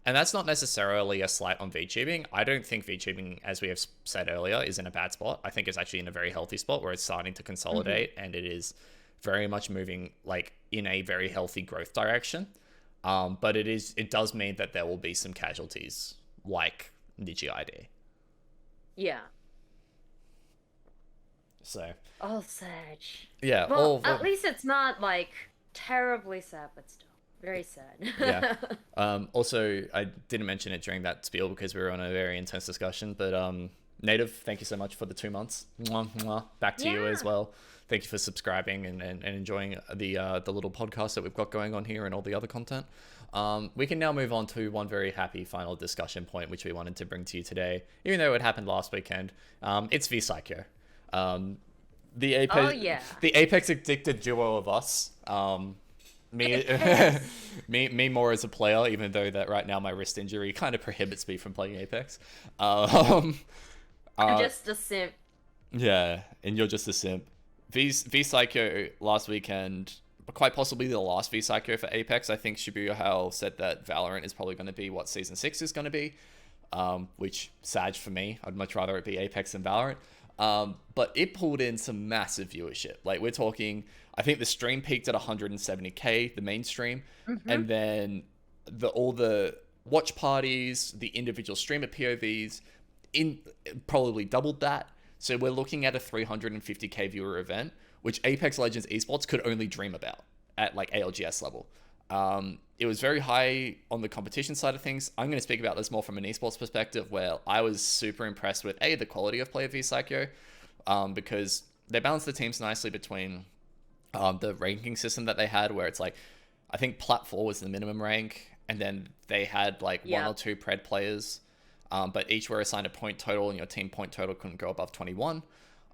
And that's not necessarily a slight on VTubing. I don't think VTubing, as we have said earlier, is in a bad spot. I think it's actually in a very healthy spot where it's starting to consolidate and it is very much moving like in a very healthy growth direction. But it does mean that there will be some casualties like NIJI ID. Yeah. So. All sad. Yeah. Well, at least it's not like terribly sad, but still very sad. Yeah. Also, I didn't mention it during that spiel because we were on a very intense discussion, but Native, thank you so much for the 2 months. Mwah, mwah. Back to you as well. Thank you for subscribing and enjoying the little podcast that we've got going on here and all the other content. We can now move on to one very happy final discussion point, which we wanted to bring to you today, even though it happened last weekend. It's VSaikyo. The Apex addicted duo of us. Me more as a player, even though that right now my wrist injury kind of prohibits me from playing Apex. I'm just a simp. Yeah, and you're just a simp. VSaikyo last weekend, quite possibly the last VSaikyo for Apex. I think Shibuya Hale said that Valorant is probably going to be what Season 6 is going to be, which sad for me. I'd much rather it be Apex than Valorant. But it pulled in some massive viewership. Like, we're talking, I think the stream peaked at 170k, the main stream, and then all the watch parties, the individual streamer POVs, probably doubled that. So we're looking at a 350k viewer event, which Apex Legends esports could only dream about at like ALGS level. It was very high on the competition side of things. I'm going to speak about this more from an esports perspective, where I was super impressed with the quality of play of VSaikyo, because they balanced the teams nicely between the ranking system that they had, where it's like, I think Plat 4 was the minimum rank, and then they had like 1 or 2 pred players. But each were assigned a point total, and your team point total couldn't go above 21.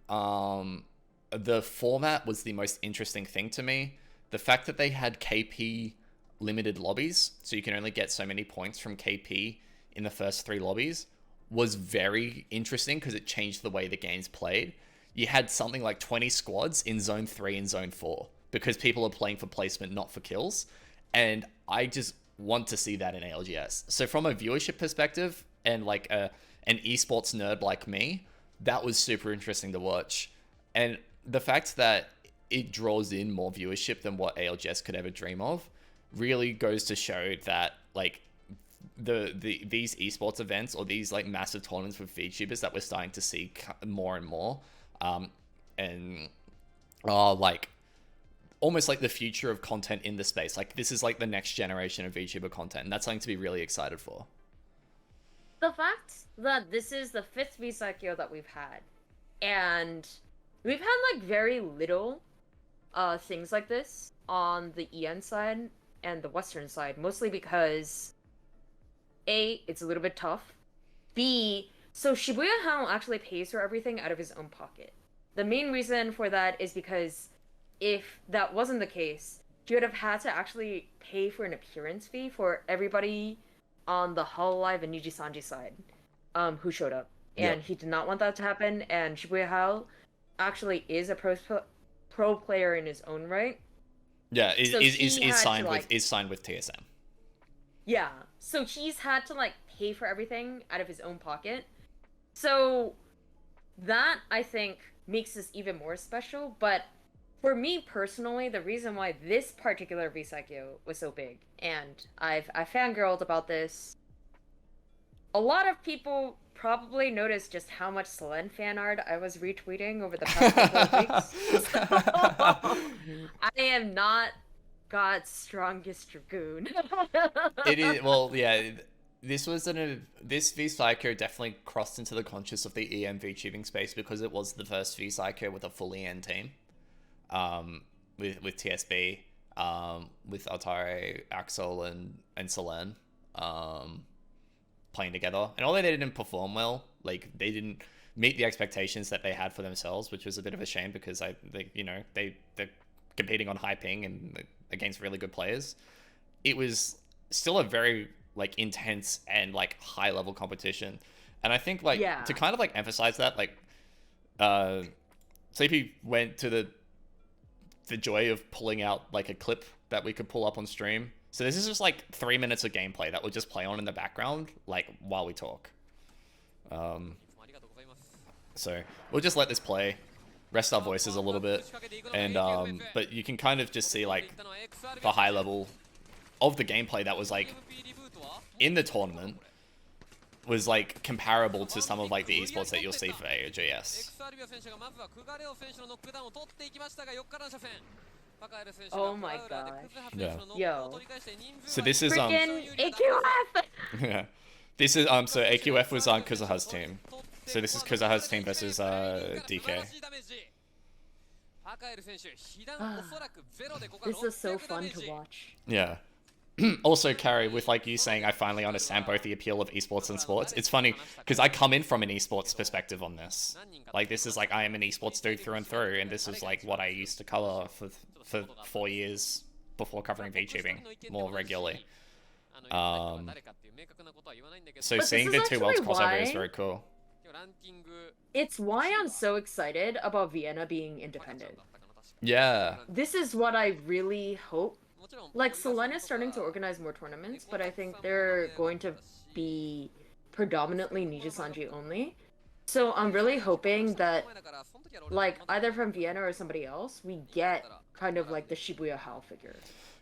The format was the most interesting thing to me. The fact that they had KP limited lobbies, so you can only get so many points from KP in the first 3 lobbies, was very interesting because it changed the way the game's played. You had something like 20 squads in Zone 3 and Zone 4 because people are playing for placement, not for kills. And I just want to see that in ALGS. So from a viewership perspective, and like an esports nerd like me, that was super interesting to watch. And the fact that it draws in more viewership than what ALGS could ever dream of really goes to show that like these esports events or these like massive tournaments with VTubers that we're starting to see more and more, and are like almost like the future of content in the space. Like this is like the next generation of VTuber content, and that's something to be really excited for. The fact that this is the 5th VSaikyo that we've had, and we've had like very little things like this on the EN side and the Western side, mostly because A, it's a little bit tough. B, so Shibuya Hao actually pays for everything out of his own pocket. The main reason for that is because if that wasn't the case, he would have had to actually pay for an appearance fee for everybody on the Hololive and NIJISANJI side who showed up. And he did not want that to happen, and Shibuya Hao actually is a pro player in his own right. Yeah, is signed with TSM. Yeah, so he's had to like pay for everything out of his own pocket. So that I think makes this even more special. But for me personally, the reason why this particular VSaikyo was so big, and I fangirled about this. A lot of people probably noticed just how much Selene fan art I was retweeting over the past couple of weeks. So, I am not God's strongest dragoon. It is, well, yeah. This VSaikyo definitely crossed into the conscious of the EM VTubing space because it was the first VSaikyo with a full EN team, with TSB, with Altare, Axel, and Selene, playing together. And although they didn't perform well, like they didn't meet the expectations that they had for themselves, which was a bit of a shame because they're competing on high ping and against really good players. It was still a very like intense and like high level competition, and I think like to kind of like emphasize that, like Sleepy went to the joy of pulling out like a clip that we could pull up on stream. So this is just like 3 minutes of gameplay that we'll just play on in the background like while we talk. So we'll just let this play, rest our voices a little bit, and but you can kind of just see like the high level of the gameplay that was like in the tournament was like comparable to some of like the esports that you'll see for AOGS. Oh my gosh. Yeah. Yo. So this is Freaking AQF! yeah. This is so AQF was on Kuzuha's team. So this is Kuzuha's team versus DK. This is so fun to watch. Yeah. Also, Carrie, with like you saying, I finally understand both the appeal of esports and sports. It's funny because I come in from an esports perspective on this. Like this is like I am an esports dude through and through, and this is like what I used to cover for 4 years before covering VTubing more regularly. So seeing the two worlds crossover is very cool. It's why I'm so excited about Vienna being independent. Yeah. This is what I really hope. Like, Selene is starting to organize more tournaments, but I think they're going to be predominantly NIJISANJI only. So I'm really hoping that, like, either from Vienna or somebody else, we get kind of like the Shibuya Hao figure.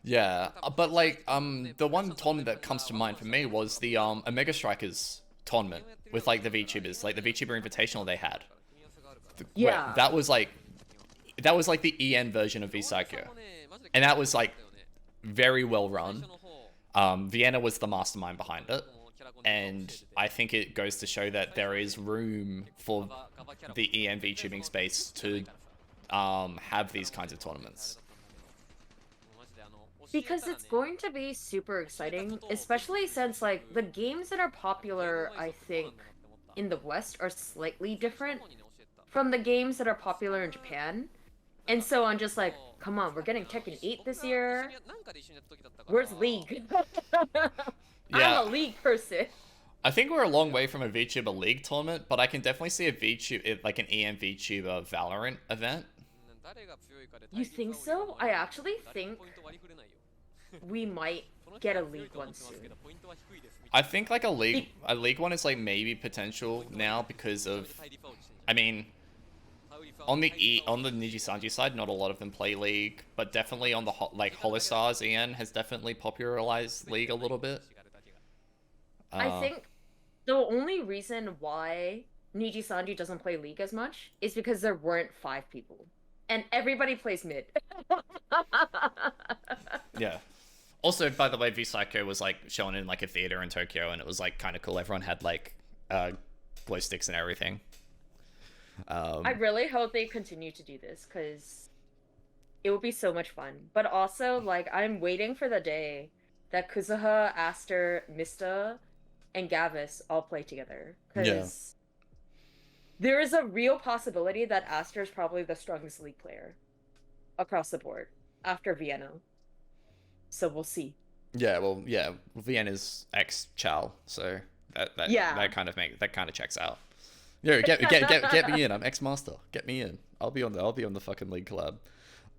Yeah, but like, the one tournament that comes to mind for me was the Omega Strikers tournament with like the VTubers, like the VTuber Invitational they had. Yeah. That was like the EN version of VSaikyo, and that was like very well run. Vienna was the mastermind behind it, and I think it goes to show that there is room for the EN VTubing space to have these kinds of tournaments. Because it's going to be super exciting, especially since, like, the games that are popular, I think, in the West are slightly different from the games that are popular in Japan. And so I'm just like, come on, we're getting Tekken 8 this year. Where's League? Yeah. I'm a League person. I think we're a long way from a VTuber League tournament, but I can definitely see a VTuber, like an EM VTuber Valorant event. You think so? I actually think we might get a League one soon. I think like a league one is like maybe potential now because of, I mean, on the NIJISANJI side, not a lot of them play League, but definitely on the like Holostars, Ian has definitely popularized League a little bit. I think the only reason why Niji-Sanji doesn't play League as much is because there weren't 5 people. And everybody plays mid. Yeah. Also, by the way, VSaikyo was like shown in like a theater in Tokyo, and it was like kind of cool. Everyone had like glow sticks and everything. I really hope they continue to do this because it would be so much fun. But also, like, I'm waiting for the day that Kuzuha, Aster, Mista, and Gavis all play together. Because there is a real possibility that Aster is probably the strongest League player across the board after Vienna. So we'll see. Yeah, well, yeah, Vienna's ex Chal, so that kind of checks out. Yo, get me in. I'm ex-master. Get me in. I'll be on the fucking League collab.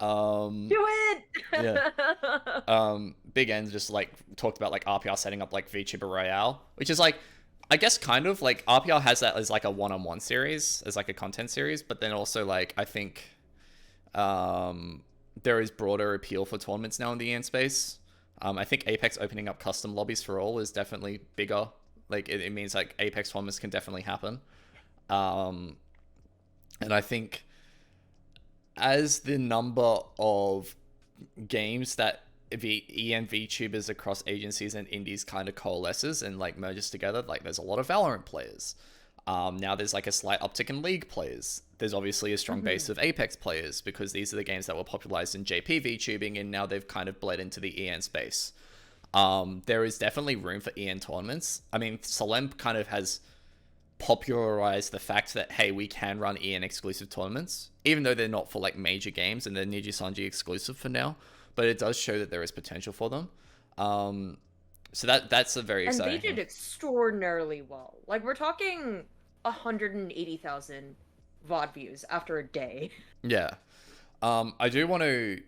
Do it. Yeah. Big N just like talked about like RPR setting up like VTuber Royale, which is like, I guess kind of like RPR has that as like a one-on-one series, as like a content series, but then also like I think there is broader appeal for tournaments now in the EN space. I think Apex opening up custom lobbies for all is definitely bigger. Like it means like Apex tournaments can definitely happen. And I think as the number of games that the EN VTubers across agencies and indies kind of coalesces and like merges together, like there's a lot of Valorant players. Now there's like a slight uptick in League players. There's obviously a strong base of Apex players because these are the games that were popularized in JP VTubing, and now they've kind of bled into the EN space. There is definitely room for EN tournaments. I mean, Salem kind of has popularized the fact that, hey, we can run EN exclusive tournaments, even though they're not for like major games and they're NIJISANJI exclusive for now, but it does show that there is potential for them. So that's a very exciting. And they did extraordinarily well. Like, we're talking 180,000 VOD views after a day. Yeah. I do want to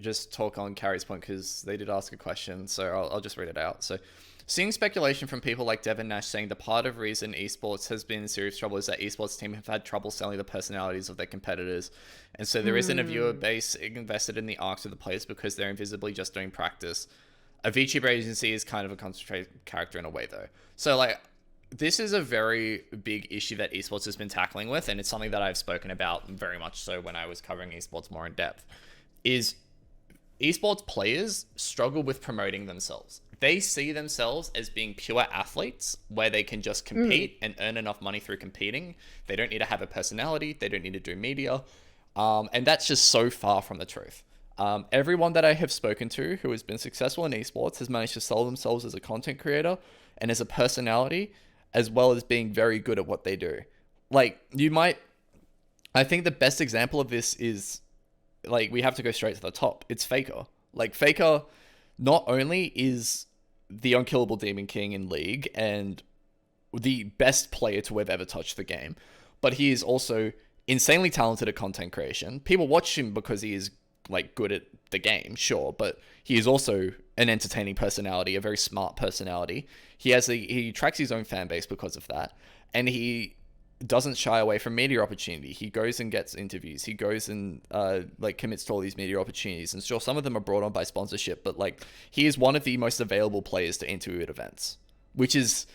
just talk on Carrie's point because they did ask a question, so I'll just read it out. So, seeing speculation from people like Devin Nash saying the part of reason esports has been in serious trouble is that esports team have had trouble selling the personalities of their competitors. And so there isn't a viewer base invested in the arcs of the players because they're invisibly just doing practice. A VTuber agency is kind of a concentrated character in a way though. So like, this is a very big issue that esports has been tackling with, and it's something that I've spoken about very much so when I was covering esports more in depth, is esports players struggle with promoting themselves. They see themselves as being pure athletes where they can just compete and earn enough money through competing. They don't need to have a personality. They don't need to do media. And that's just so far from the truth. Everyone that I have spoken to who has been successful in esports has managed to sell themselves as a content creator and as a personality, as well as being very good at what they do. Like, I think the best example of this is, like, we have to go straight to the top. It's Faker. Like, Faker not only is the unkillable Demon King in League and the best player to have ever touched the game, but he is also insanely talented at content creation. People watch him because he is like good at the game, sure, but he is also an entertaining personality, a very smart personality. He attracts his own fan base because of that, and he doesn't shy away from media opportunity. He goes and gets interviews. He goes and like commits to all these media opportunities. And sure, some of them are brought on by sponsorship, but like he is one of the most available players to enter at events, which is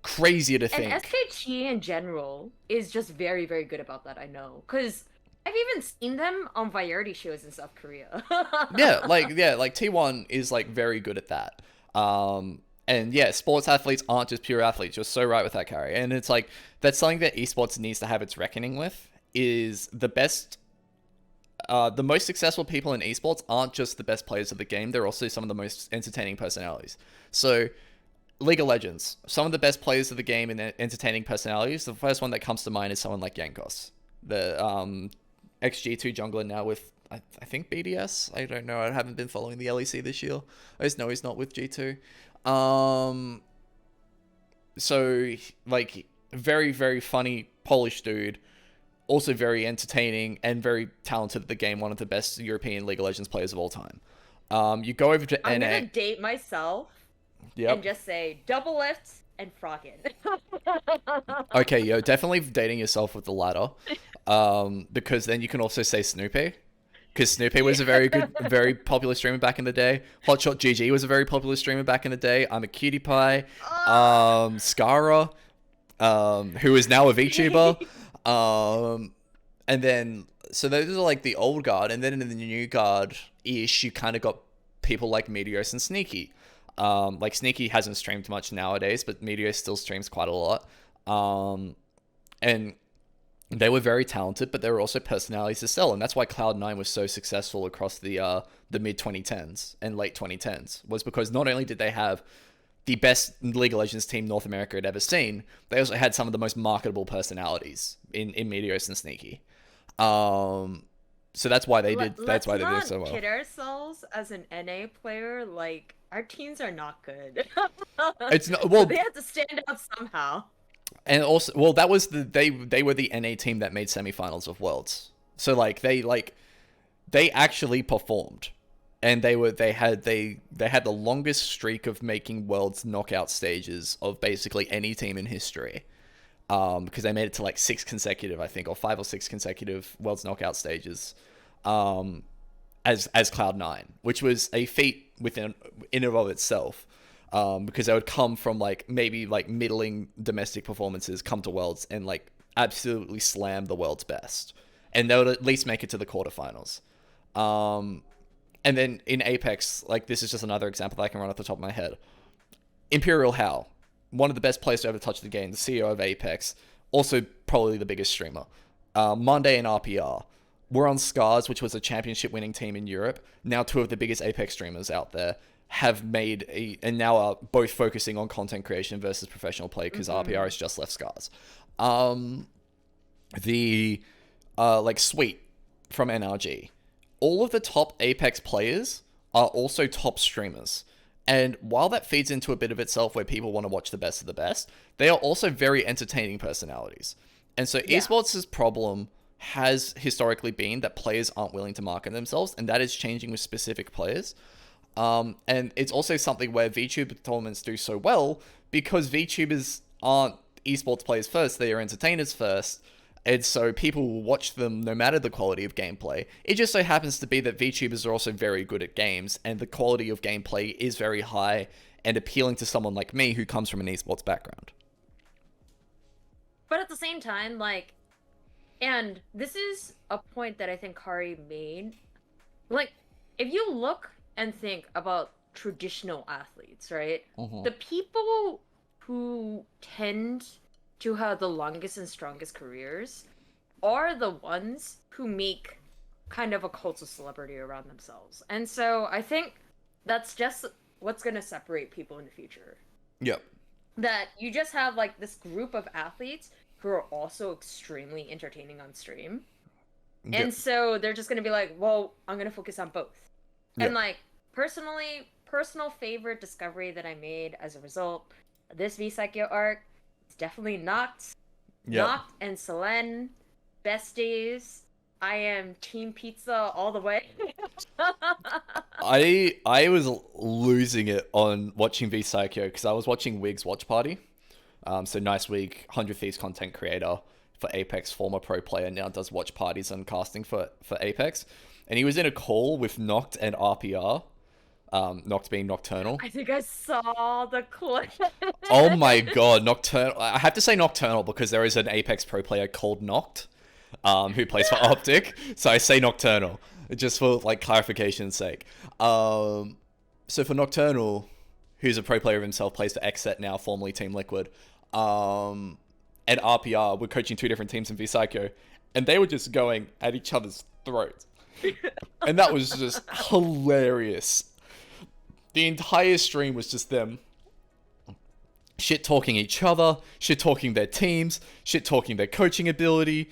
crazy to think. And SKT in general is just very, very good about that. I know, because I've even seen them on variety shows in South Korea. like T1 is like very good at that. And yeah, sports athletes aren't just pure athletes. You're so right with that, Carrie. And it's like, that's something that esports needs to have its reckoning with, is the most successful people in esports aren't just the best players of the game. They're also some of the most entertaining personalities. So League of Legends, some of the best players of the game and entertaining personalities. The first one that comes to mind is someone like Yankos, the ex-G2 jungler now with, I think, BDS. I don't know. I haven't been following the LEC this year. I just know he's not with G2. So like, very, very funny Polish dude, also very entertaining and very talented at the game. One of the best European League of Legends players of all time. You go over to NA. I'm gonna date myself and just say double lift and froggen. Okay, yo, definitely dating yourself with the latter. Because then you can also say Snoopy. Because Snoopy was a very good, very popular streamer back in the day. Hotshot GG was a very popular streamer back in the day. I'm a Cutie Pie. Skara, who is now a VTuber. And then, so those are like the old guard. And then in the new guard-ish, you kind of got people like Meteos and Sneaky. Like Sneaky hasn't streamed much nowadays, but Meteos still streams quite a lot. And they were very talented, but they were also personalities to sell, and that's why Cloud9 was so successful across the mid 2010s and late 2010s. Was because not only did they have the best League of Legends team North America had ever seen, they also had some of the most marketable personalities in Meteos and Sneaky. So that's why they did. That's why they did so well. Let's not kid ourselves. As an NA player, like our teams are not good. It's not well. They have to stand out somehow. And also, well, that was they were the NA team that made semifinals of Worlds. So they actually performed, and they had the longest streak of making Worlds knockout stages of basically any team in history. Because they made it to like 6 consecutive, I think, or 5 or 6 consecutive Worlds knockout stages, as Cloud9, which was a feat in and of itself. Because they would come from like maybe like middling domestic performances, come to Worlds and like absolutely slam the world's best, and they would at least make it to the quarterfinals. And then in Apex, like this is just another example that I can run off the top of my head. Imperial How, one of the best players to ever touch the game, the CEO of Apex, also probably the biggest streamer. Monday and RPR. We're on Scars, which was a championship winning team in Europe. Now 2 of the biggest Apex streamers out there have made and now are both focusing on content creation versus professional play because RPR has just left Scars. Like Sweet from NRG. All of the top Apex players are also top streamers. And while that feeds into a bit of itself where people want to watch the best of the best, they are also very entertaining personalities. And so esports' problem has historically been that players aren't willing to market themselves, and that is changing with specific players. And it's also something where VTuber tournaments do so well because VTubers aren't esports players first, they are entertainers first. And so people will watch them no matter the quality of gameplay. It just so happens to be that VTubers are also very good at games, and the quality of gameplay is very high and appealing to someone like me who comes from an esports background. But at the same time, like, and this is a point that I think Kari made. Like, if you look and think about traditional athletes, right? The people who tend to have the longest and strongest careers are the ones who make kind of a cult of celebrity around themselves. And so I think that's just what's going to separate people in the future. Yep. That you just have like this group of athletes who are also extremely entertaining on stream. Yep. And so they're just going to be like, well, I'm going to focus on both. Yep. And like personal favorite discovery that I made as a result of this VSaikyo arc, it's definitely Noct. Yep. Noct and Selene, best days. I am Team Pizza all the way. I was losing it on watching VSaikyo because I was watching Wig's watch party. So Nice Wig, 100 Thieves content creator for Apex, former pro player, now does watch parties and casting for Apex. And he was in a call with Noct and RPR. Noct being Nocturnal. I think I saw the clip. Oh my god, Nocturnal. I have to say Nocturnal because there is an Apex pro player called Noct, who plays for Optic. So I say Nocturnal, just for like clarification's sake. So for Nocturnal, who's a pro player of himself, plays for XSET now, formerly Team Liquid, and RPR were coaching 2 different teams in VSaikyo, and they were just going at each other's throats. And that was just hilarious. The entire stream was just them shit-talking each other, shit-talking their teams, shit-talking their coaching ability,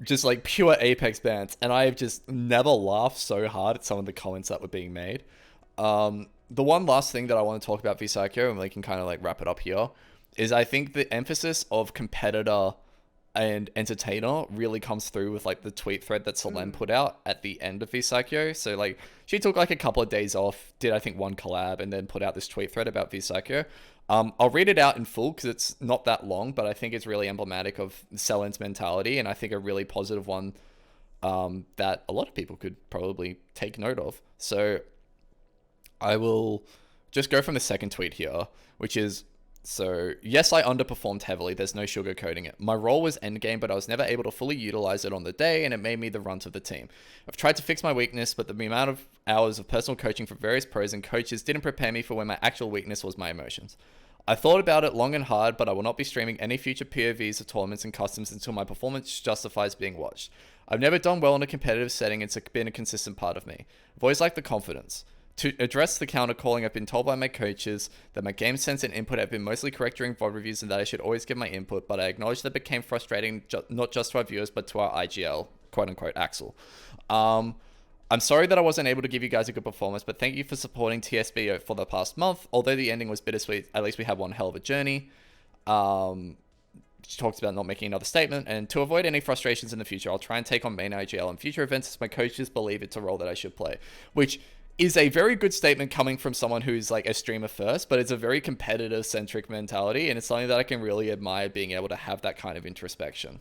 just like pure Apex bants. And I have just never laughed so hard at some of the comments that were being made. The one last thing that I want to talk about VSaikyo, and we can kind of like wrap it up here, is I think the emphasis of competitor and entertainer really comes through with like the tweet thread that Selene Mm. put out at the end of VSaikyo. So like she took like a couple of days off, did I think one collab, and then put out this tweet thread about VSaikyo. I'll read it out in full because it's not that long, but I think it's really emblematic of Selene's mentality, and I think a really positive one that a lot of people could probably take note of. So I will just go from the second tweet here, which is, so yes, I underperformed heavily. There's no sugarcoating it. My role was endgame, but I was never able to fully utilize it on the day, and it made me the runt of the team. I've tried to fix my weakness, but the amount of hours of personal coaching from various pros and coaches didn't prepare me for where my actual weakness was, my emotions. I thought about it long and hard, but I will not be streaming any future POVs of tournaments and customs until my performance justifies being watched. I've never done well in a competitive setting. It's been a consistent part of me. I've always liked the confidence. To address the counter calling, I've been told by my coaches that my game sense and input have been mostly correct during VOD reviews and that I should always give my input, but I acknowledge that it became frustrating not just to our viewers, but to our IGL, quote-unquote, Axel. I'm sorry that I wasn't able to give you guys a good performance, but thank you for supporting TSB for the past month. Although the ending was bittersweet, at least we had one hell of a journey. She talks about not making another statement, and to avoid any frustrations in the future, I'll try and take on main IGL in future events as my coaches believe it's a role that I should play, which is a very good statement coming from someone who's like a streamer first, but it's a very competitive centric mentality, and it's something that I can really admire, being able to have that kind of introspection.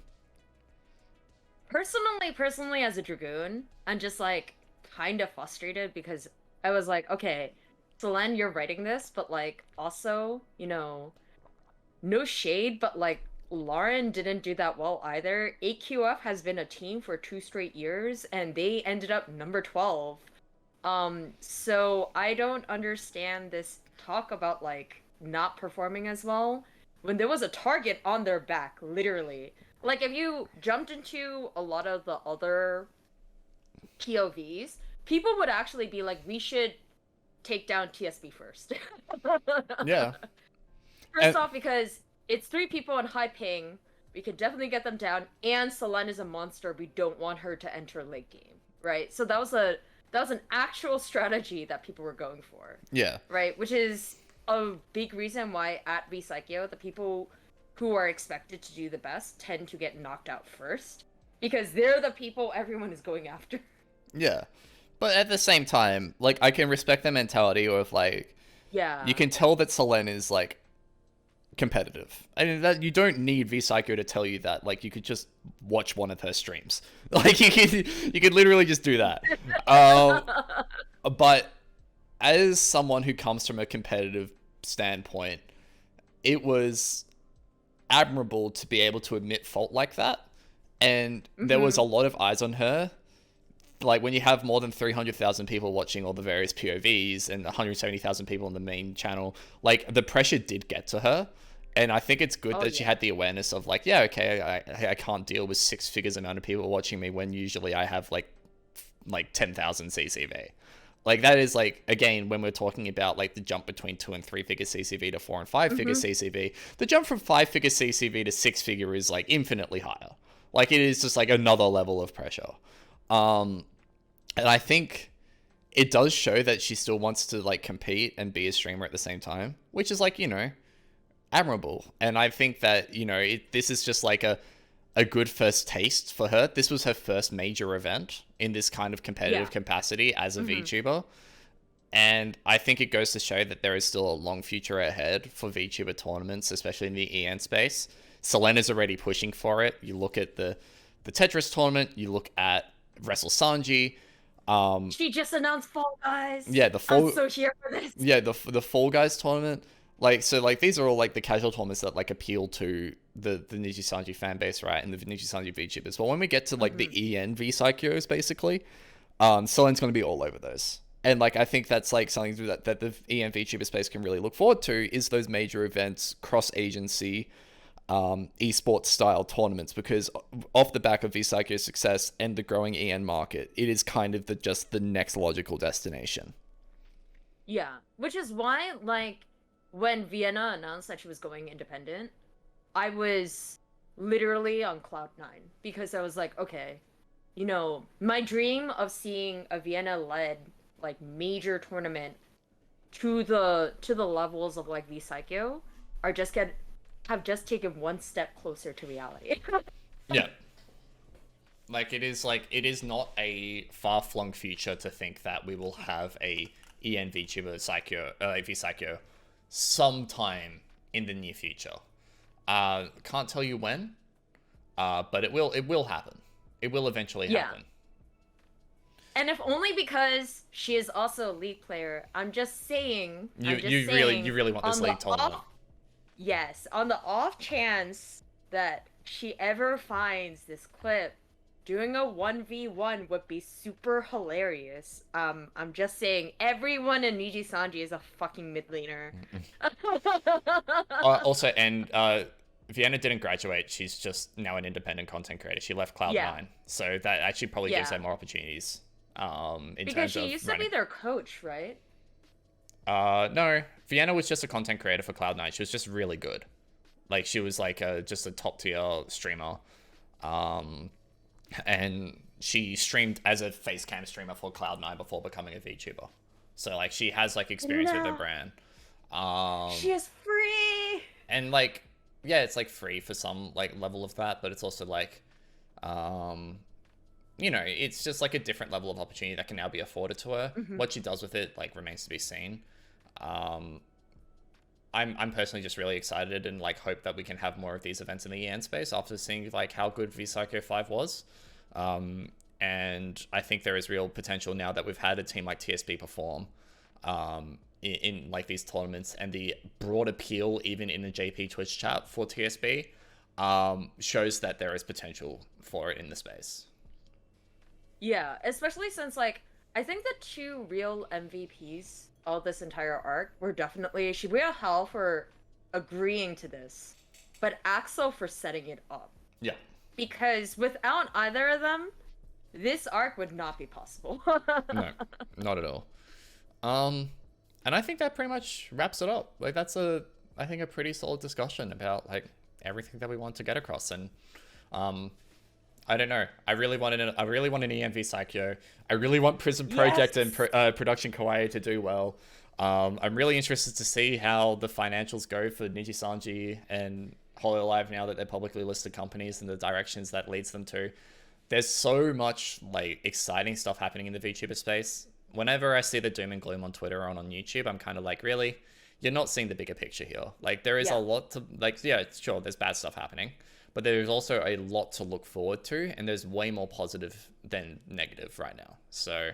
Personally, as a Dragoon, I'm just like kind of frustrated because I was like, okay, Selene, you're writing this, but like also, you know, no shade, but like Lauren didn't do that well either. AQF has been a team for 2 straight years, and they ended up number 12. So I don't understand this talk about like not performing as well when there was a target on their back, literally. Like if you jumped into a lot of the other POVs, people would actually be like, we should take down TSB first. Yeah. First off, because it's 3 people on high ping, we could definitely get them down, and Selene is a monster, we don't want her to enter late game, right? So that was an actual strategy that people were going for. Yeah. Right? Which is a big reason why at VSaikyo, the people who are expected to do the best tend to get knocked out first. Because they're the people everyone is going after. Yeah. But at the same time, like, I can respect the mentality of, like, yeah, you can tell that Selene is, like, competitive. I mean, that you don't need VSaikyo to tell you that. Like, you could just watch one of her streams. Like, you could literally just do that. But as someone who comes from a competitive standpoint, it was admirable to be able to admit fault like that. And there was a lot of eyes on her. Like, when you have more than 300,000 people watching all the various POVs and 170,000 people on the main channel, like, the pressure did get to her. And I think it's good that she had the awareness of, like, yeah, okay, I can't deal with 6 figures amount of people watching me when usually I have, like 10,000 CCV. Like, that is, like, again, when we're talking about, like, the jump between 2 and 3 figure CCV to 4 and 5 figure CCV, the jump from 5 figure CCV to 6 figure is, like, infinitely higher. Like, it is just, like, another level of pressure. And I think it does show that she still wants to, like, compete and be a streamer at the same time, which is, like, you know, admirable. And I think that, you know, this is just, like, a good first taste for her. This was her first major event in this kind of competitive capacity as a VTuber. And I think it goes to show that there is still a long future ahead for VTuber tournaments, especially in the EN space. Selena's already pushing for it. You look at the Tetris tournament, you look at WrestleSanji. She just announced Fall Guys. Yeah, I'm so here for this. Yeah, the Fall Guys tournament. Like, so, like, these are all, like, the casual tournaments that, like, appeal to the NIJISANJI fan base, right? And the NIJISANJI VTubers. But when we get to, like, the EN VSaikyos, basically, Selene's going to be all over those. And, like, I think that's, like, something that the EN VTuber space can really look forward to, is those major events, cross-agency, esports style tournaments, because off the back of VSaikyo's success and the growing EN market, it is kind of just the next logical destination. Yeah, which is why, like, when Vienna announced that she was going independent, I was literally on cloud 9, because I was like, okay, you know, my dream of seeing a Vienna-led, like, major tournament to the levels of, like, VSaikyo have just taken one step closer to reality. Yeah. Like it is not a far-flung future to think that we will have a EN VTuber VSaikyo sometime in the near future. Can't tell you when, but it will happen. It will eventually happen. And if only because she is also a League player. I'm just saying. You really want this League tournament. Yes, on the off chance that she ever finds this clip, doing a 1v1 would be super hilarious. I'm just saying, everyone in NIJISANJI is a fucking mid laner. Also, and Vienna didn't graduate. She's just now an independent content creator. She left Cloud9, so that actually probably gives her more opportunities. Because she used to be their coach, right? No, Vienna was just a content creator for Cloud9. She was just really good. Like she was like just a top tier streamer. And she streamed as a face cam streamer for Cloud9 before becoming a VTuber. So like she has like experience with the brand. She is free. And like, yeah, it's like free for some like level of that, but it's also like, you know, it's just like a different level of opportunity that can now be afforded to her. What she does with it like remains to be seen. I'm personally just really excited and like hope that we can have more of these events in the EN space after seeing like how good VSaikyo 5 was. And I think there is real potential now that we've had a team like TSB perform in like these tournaments, and the broad appeal even in the JP Twitch chat for TSB shows that there is potential for it in the space. Yeah, especially since like I think the two real MVPs all this entire arc were definitely Shibuya Hell for agreeing to this, but Axel for setting it up. Yeah. Because without either of them, this arc would not be possible. No, not at all. And I think that pretty much wraps it up. Like that's I think a pretty solid discussion about like everything that we want to get across. And I don't know. I really want an EN VSaikyo. I really want PRISM Project and Production Kawaii to do well. I'm really interested to see how the financials go for NIJISANJI and Hololive now that they're publicly listed companies and the directions that leads them to. There's so much like exciting stuff happening in the VTuber space. Whenever I see the doom and gloom on Twitter or on YouTube, I'm kind of like, really? You're not seeing the bigger picture here. Like there is a lot to like, yeah, sure, there's bad stuff happening, but there's also a lot to look forward to, and there's way more positive than negative right now. So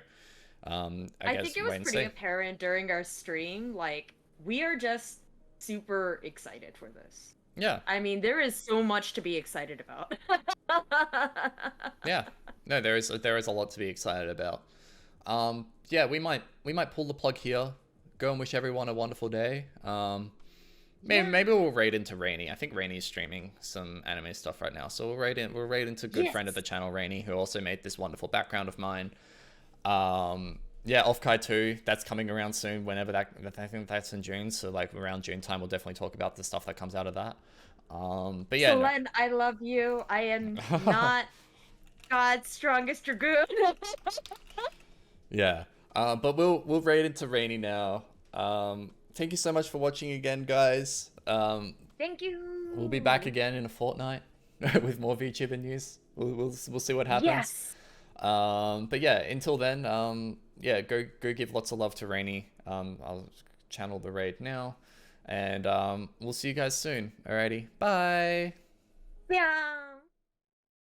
I guess think it was pretty apparent during our stream, like we are just super excited for this. Yeah. I mean, there is so much to be excited about. Yeah. No, there is a lot to be excited about. Yeah, we might pull the plug here, go and wish everyone a wonderful day. Maybe we'll raid into Rainy. I think Rainy's streaming some anime stuff right now, so we'll raid into good friend of the channel, Rainy, who also made this wonderful background of mine. Yeah, Offkai 2, that's coming around soon, whenever that, I think that's in June, so like around June time, we'll definitely talk about the stuff that comes out of that. But yeah. Solen, I love you. I am not God's strongest dragoon. Yeah. But we'll raid into Rainy now. Thank you so much for watching again, guys. Thank you. We'll be back again in a fortnight with more VTuber news. We'll see what happens. Yes. But yeah, until then, yeah, go give lots of love to Rainy. I'll channel the raid now, and we'll see you guys soon. Alrighty, bye. Yeah.